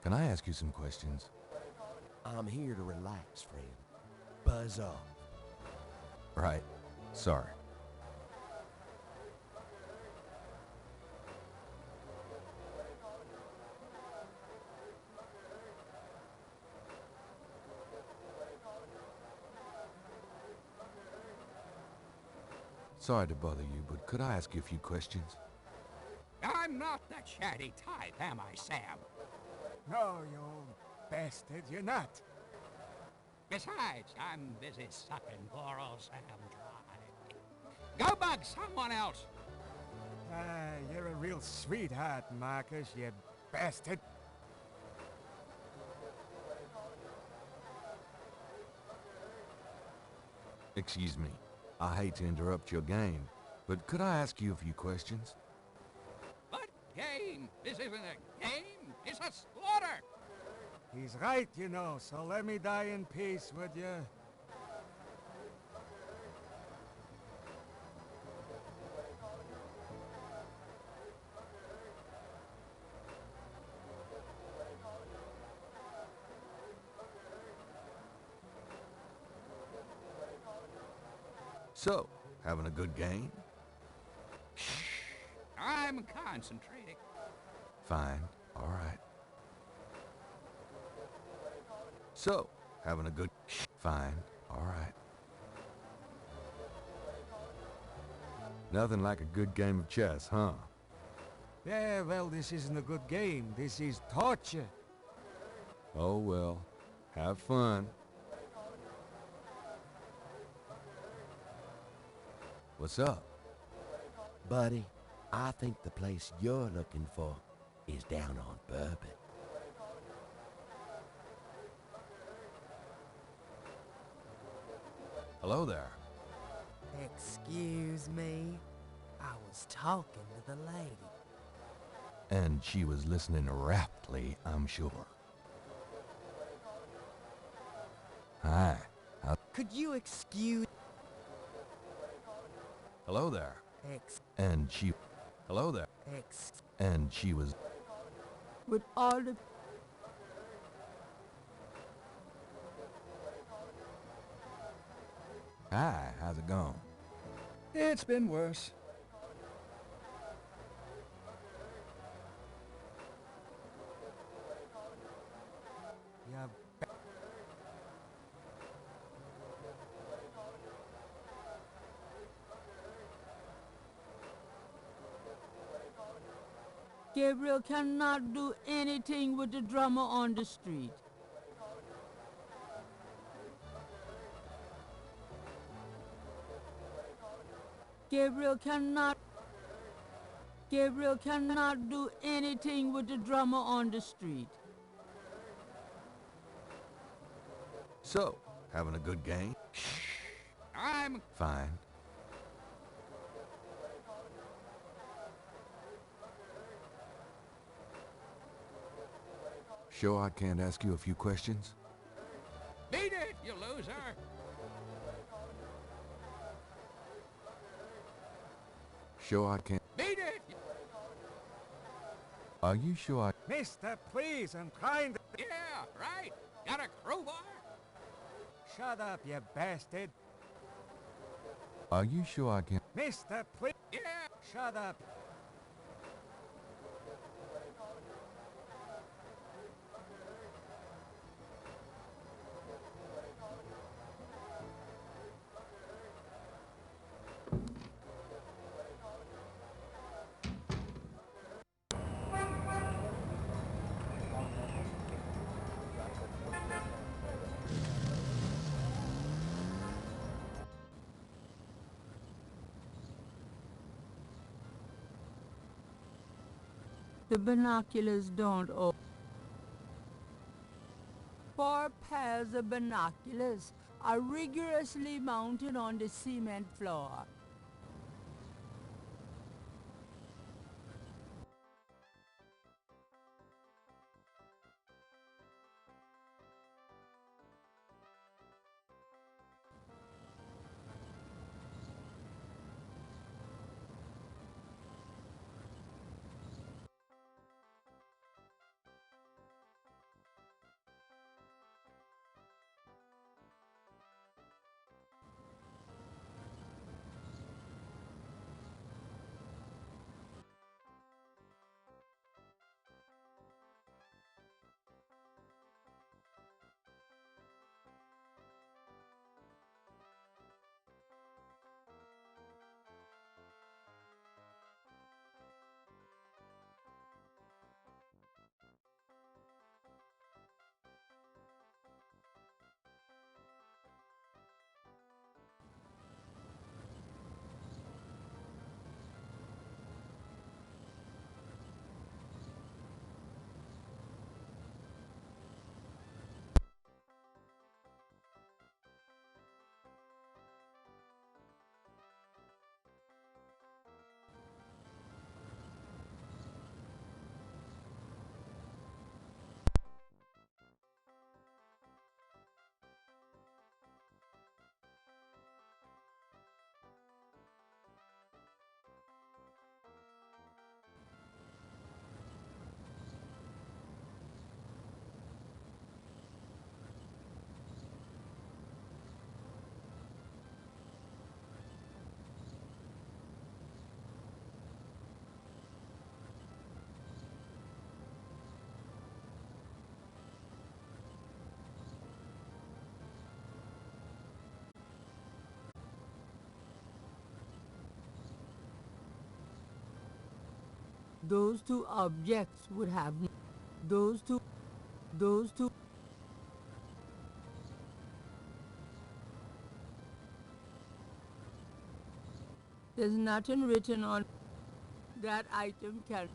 Can I ask you some questions? I'm here to relax, friend. Buzz off. Right. Sorry. Sorry to bother you, but could I ask you a few questions? I'm not the chatty type, am I, Sam? No, you old bastard, you're not. Besides, I'm busy sucking poor old Sam dry. Go bug someone else. Ah, you're a real sweetheart, Marcus, you bastard. Excuse me. I hate to interrupt your game, but could I ask you a few questions? What game? This isn't a game. It's a slaughter. He's right, you know, so let me die in peace, would you? So, having a good game? I'm concentrating. Fine. All right. So, having a good... Fine. All right. Nothing like a good game of chess, huh? Yeah, well, this isn't a good game. This is torture. Oh, well. Have fun. What's up? Buddy, I think the place you're looking for is down on Bourbon. Hello there. Excuse me? I was talking to the lady. And she was listening raptly, I'm sure. Hi. Could you excuse... Hello there. Ex... And she... Hello there. Ex... And she was... With all the... Hi, how's it going? It's been worse. Yeah, Gabriel cannot do anything with the drummer on the street. Gabriel cannot do anything with the drummer on the street. So, having a good game? I'm... Fine. Sure I can't ask you a few questions? Beat it, you loser. Sure I can't... Beat it. Are you sure I... Mister, please, I'm trying to... Yeah, right. Got a crowbar? Shut up, you bastard. Are you sure I can't... Mister, please... Yeah. Shut up. The binoculars don't open. 4 pairs of binoculars are rigorously mounted on the cement floor. Those two objects would have those two those two there's nothing written on that item can.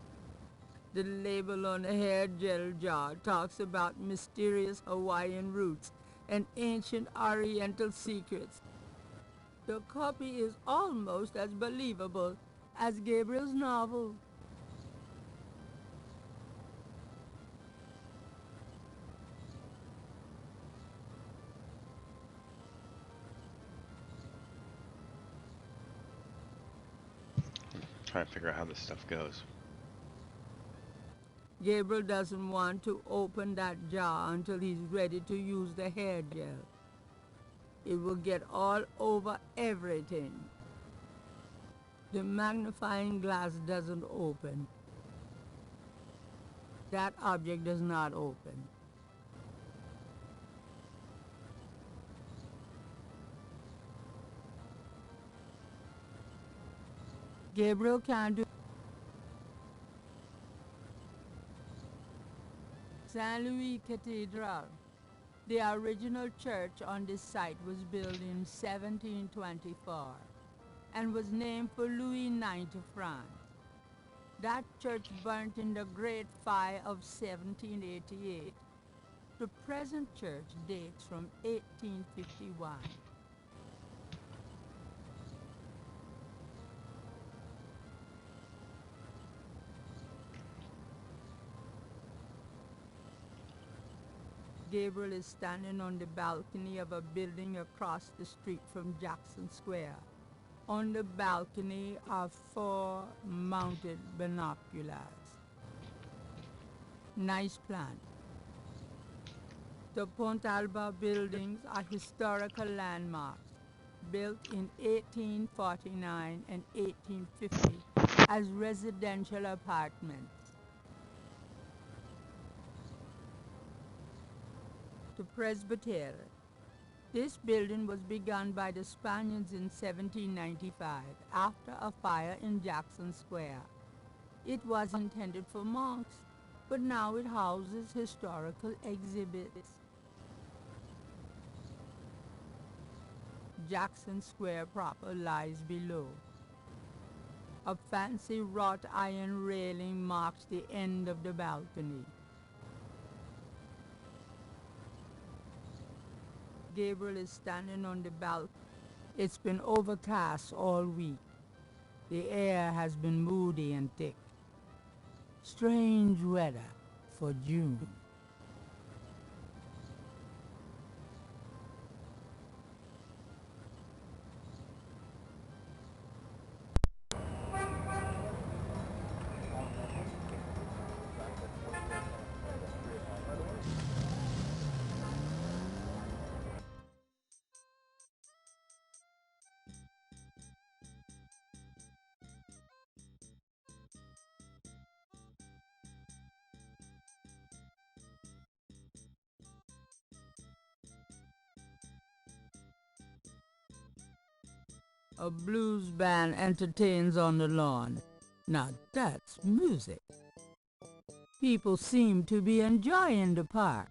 The label on a hair gel jar talks about mysterious Hawaiian roots and ancient Oriental secrets. The copy is almost as believable as Gabriel's novel. Trying to figure out how this stuff goes. Gabriel doesn't want to open that jar until he's ready to use the hair gel. It will get all over everything. The magnifying glass doesn't open. That object does not open. Gabriel can't do. St. Louis Cathedral. The original church on this site was built in 1724 and was named for Louis IX of France. That church burnt in the Great Fire of 1788. The present church dates from 1851. Gabriel is standing on the balcony of a building across the street from Jackson Square. On the balcony are 4 mounted binoculars. Nice plant. The Pontalba buildings are historical landmarks, built in 1849 and 1850 as residential apartments. The Presbytery. This building was begun by the Spaniards in 1795 after a fire in Jackson Square. It was intended for monks, but now it houses historical exhibits. Jackson Square proper lies below. A fancy wrought iron railing marks the end of the balcony. Gabriel is standing on the balcony. It's been overcast all week. The air has been moody and thick. Strange weather for June. A blues band entertains on the lawn. Now that's music. People seem to be enjoying the park,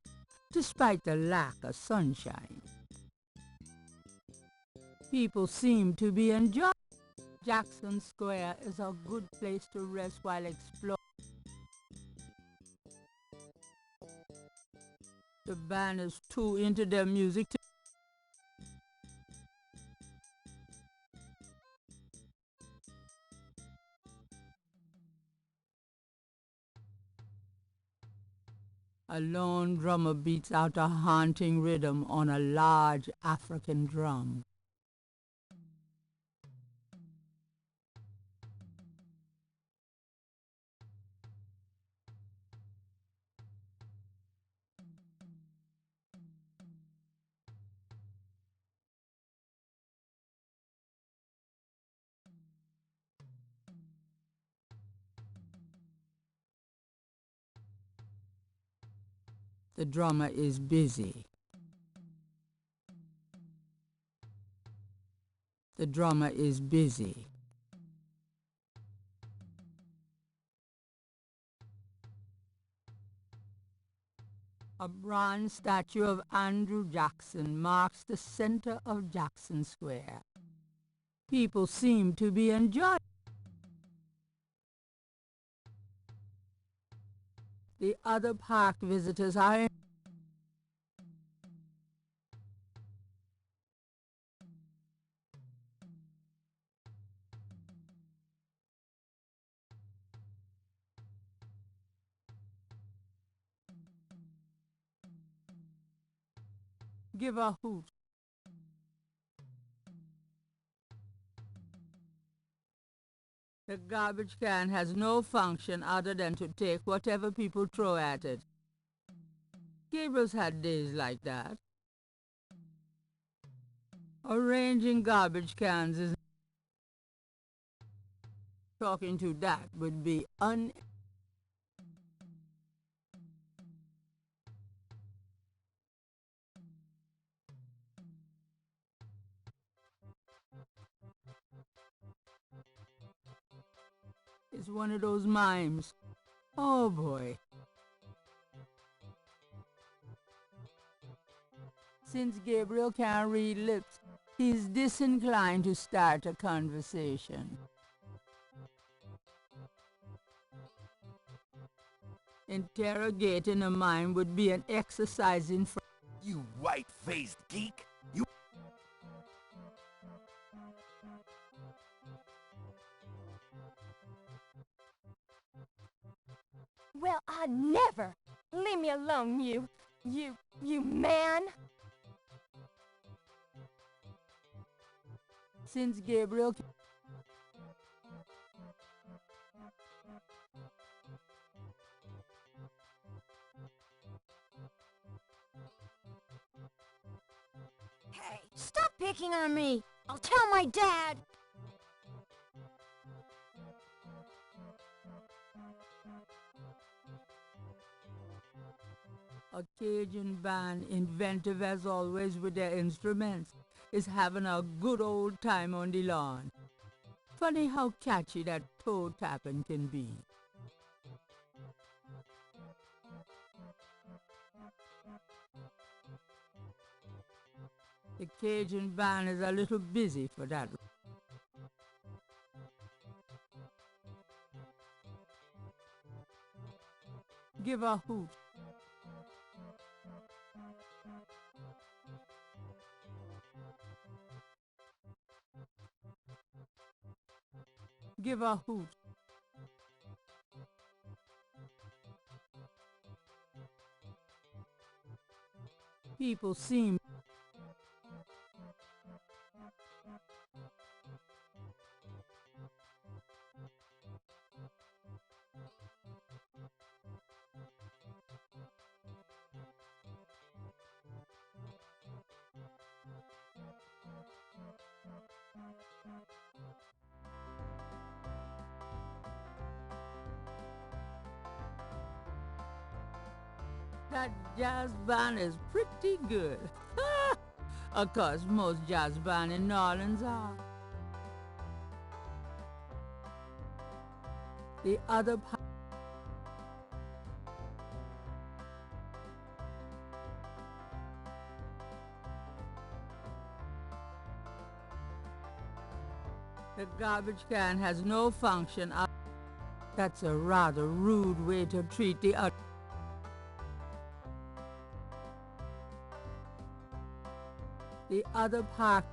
despite the lack of sunshine. People seem to be enjoying. Jackson Square is a good place to rest while exploring. The band is too into their music to a lone drummer beats out a haunting rhythm on a large African drum. The drummer is busy. The drummer is busy. A bronze statue of Andrew Jackson marks the center of Jackson Square. People seem to be enjoying. The other park visitors are give a hoot. The garbage can has no function other than to take whatever people throw at it. Gabriel's had days like that. Arranging garbage cans is... Talking to that would be It's one of those mimes. Oh boy. Since Gabriel can't read lips, he's disinclined to start a conversation. Interrogating a mime would be an exercise in... You white-faced geek! You... Well, I never! Leave me alone, you man! Since Gabriel... Hey, stop picking on me! I'll tell my dad! A Cajun band, inventive as always with their instruments, is having a good old time on the lawn. Funny how catchy that toe tapping can be. The Cajun band is a little busy for that. Give a hoot. Give a hoot. People seem... That jazz band is pretty good. Of course, most jazz bands in New Orleans are. The other part... The garbage can has no function. That's a rather rude way to treat the other. The other park...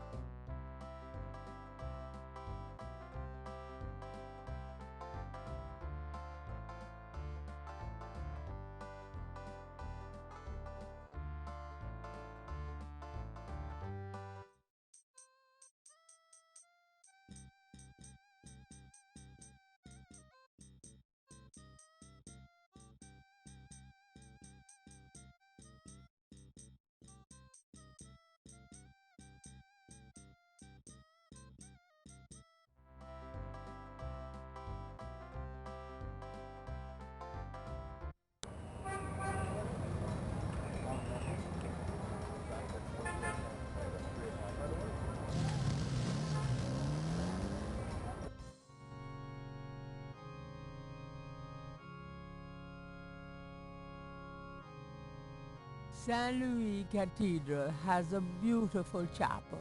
St. Louis Cathedral has a beautiful chapel,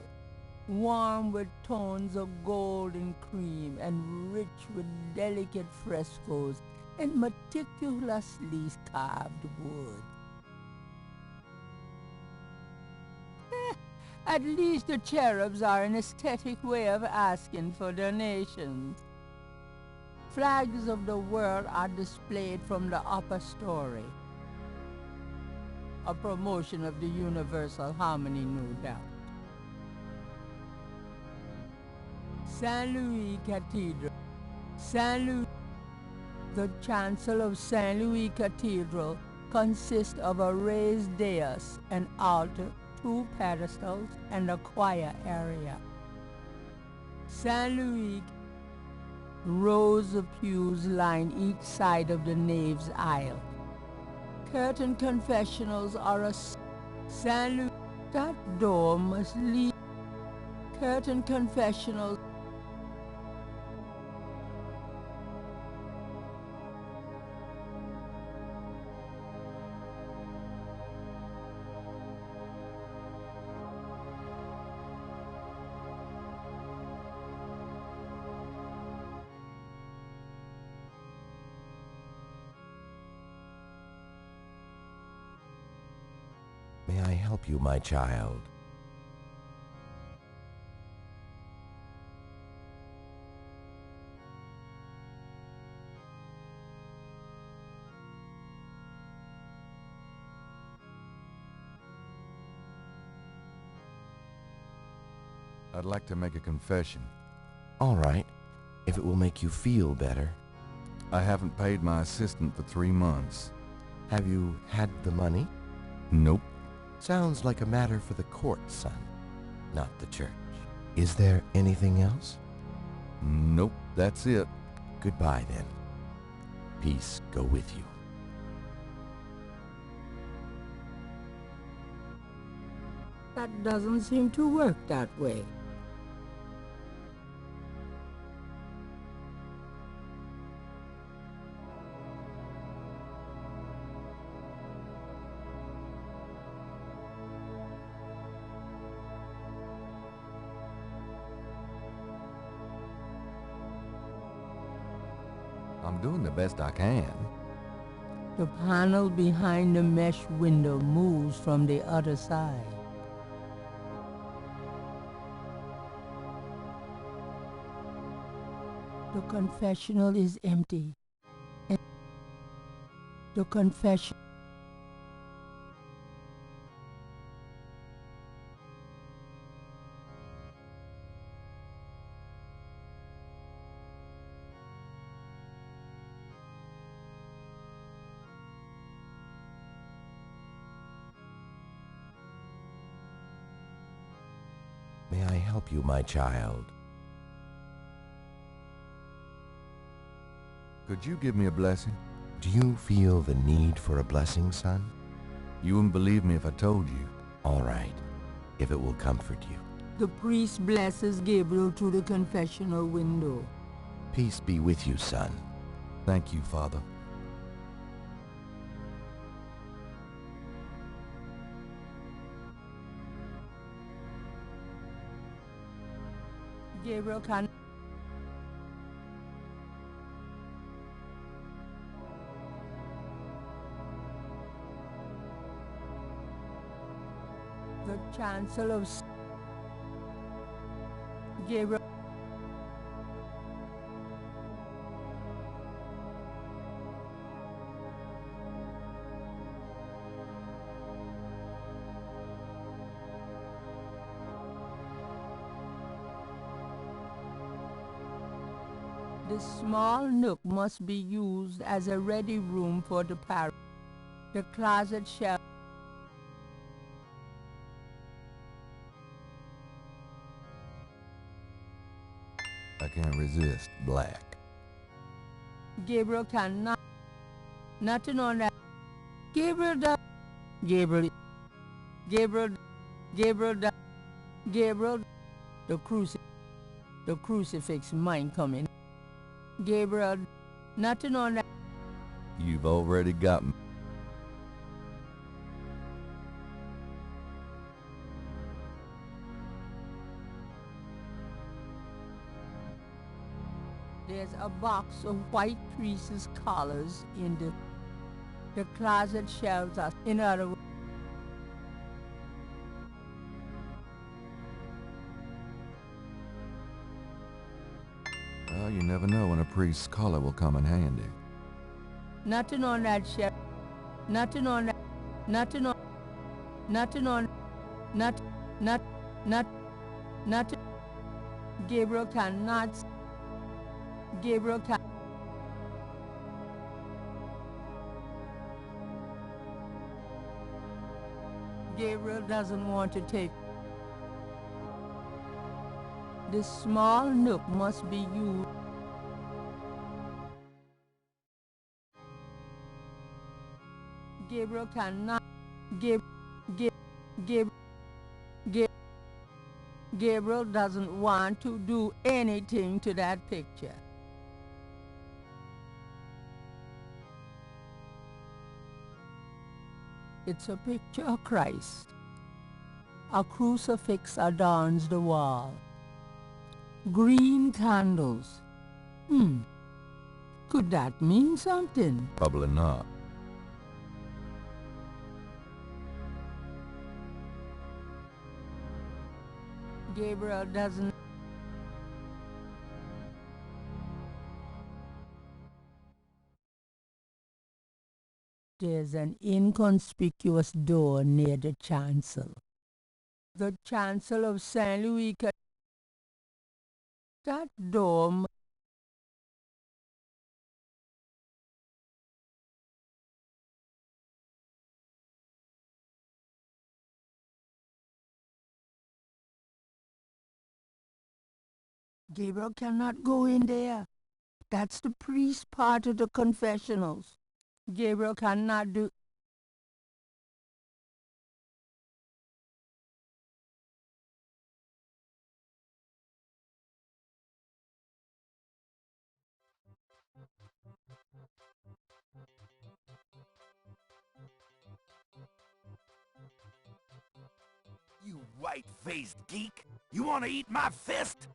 warm with tones of gold and cream and rich with delicate frescoes and meticulously carved wood. At least the cherubs are an aesthetic way of asking for donations. Flags of the world are displayed from the upper story. A promotion of the universal harmony, no doubt. St. Louis Cathedral. St. Louis. The chancel of St. Louis Cathedral consists of a raised dais, an altar, 2 pedestals, and a choir area. St. Louis. Rows of pews line each side of the nave's aisle. Curtain confessionals are a St. Louis. That door must lead. Curtain confessionals. May I help you, my child? I'd like to make a confession. All right, if it will make you feel better. I haven't paid my assistant for 3 months. Have you had the money? Nope. Sounds like a matter for the court, son, not the church. Is there anything else? Nope, that's it. Goodbye, then. Peace go with you. That doesn't seem to work that way. I'm doing the best I can. The panel behind the mesh window moves from the other side. The confessional is empty. The confession. May I help you, my child? Could you give me a blessing? Do you feel the need for a blessing, son? You wouldn't believe me if I told you. All right, if it will comfort you. The priest blesses Gabriel through the confessional window. Peace be with you, son. Thank you, Father. Gabriel can. The chancel of Gabriel. The small nook must be used as a ready room for the parrot. The closet shelf. I can't resist black. Gabriel cannot. Nothing on that. Gabriel does. Gabriel. Gabriel. Gabriel does. Gabriel. The crucifix mine coming. Gabriel. Nothing on that. You've already got me. There's a box of white priest's collars in the closet shelves. In other words, Well, you never know when a priest's collar will come in handy. nothing on that shelf. Nothing on that. Nothing on. Nothing on. Not. Nothing. Gabriel cannot. Gabriel can. Gabriel doesn't want to take. This small nook must be used. Gabriel cannot. Gabriel doesn't want to do anything to that picture. It's a picture of Christ. A crucifix adorns the wall. Green candles. Could that mean something? Probably not. Gabriel doesn't. There's an inconspicuous door near the chancel. The chancel of St. Louis. That door. Gabriel cannot go in there. That's the priest part of the confessionals. Gabriel cannot do. You white-faced geek! You want to eat my fist?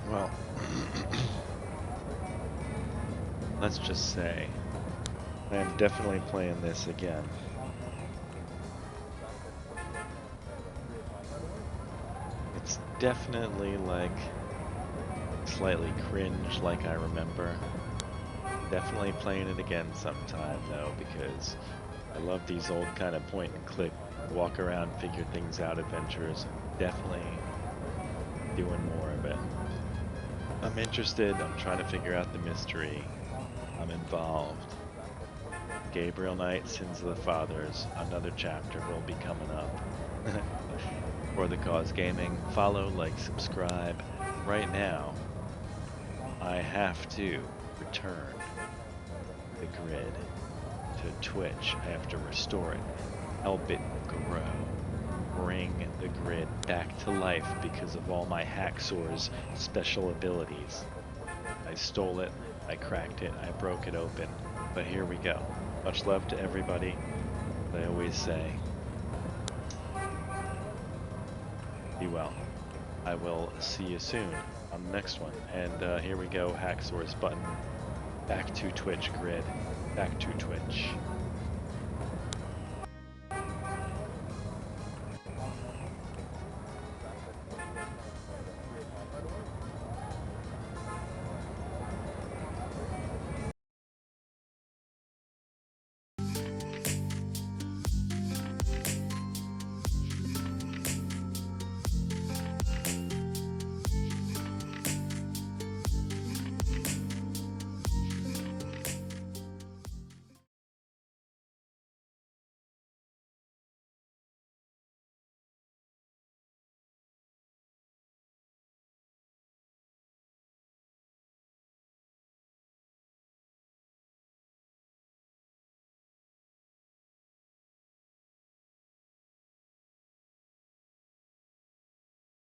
Well, let's just say I am definitely playing this again. It's definitely like slightly cringe like I remember. Definitely playing it again sometime though, because I love these old kind of point and click, walk around, figure things out adventures. Definitely doing more of it. I'm interested, I'm trying to figure out the mystery. I'm involved. Gabriel Knight, Sins of the Fathers, another chapter will be coming up. For the Cause Gaming, follow, like, subscribe. Right now, I have to return the grid to Twitch. I have to restore it, help it grow. Bring the grid back to life because of all my Hacksaw's special abilities. I stole it, I cracked it, I broke it open, but here we go. Much love to everybody. I always say, be well. I will see you soon on the next one. And here we go, Hacksaw's button. Back to Twitch grid. Back to Twitch.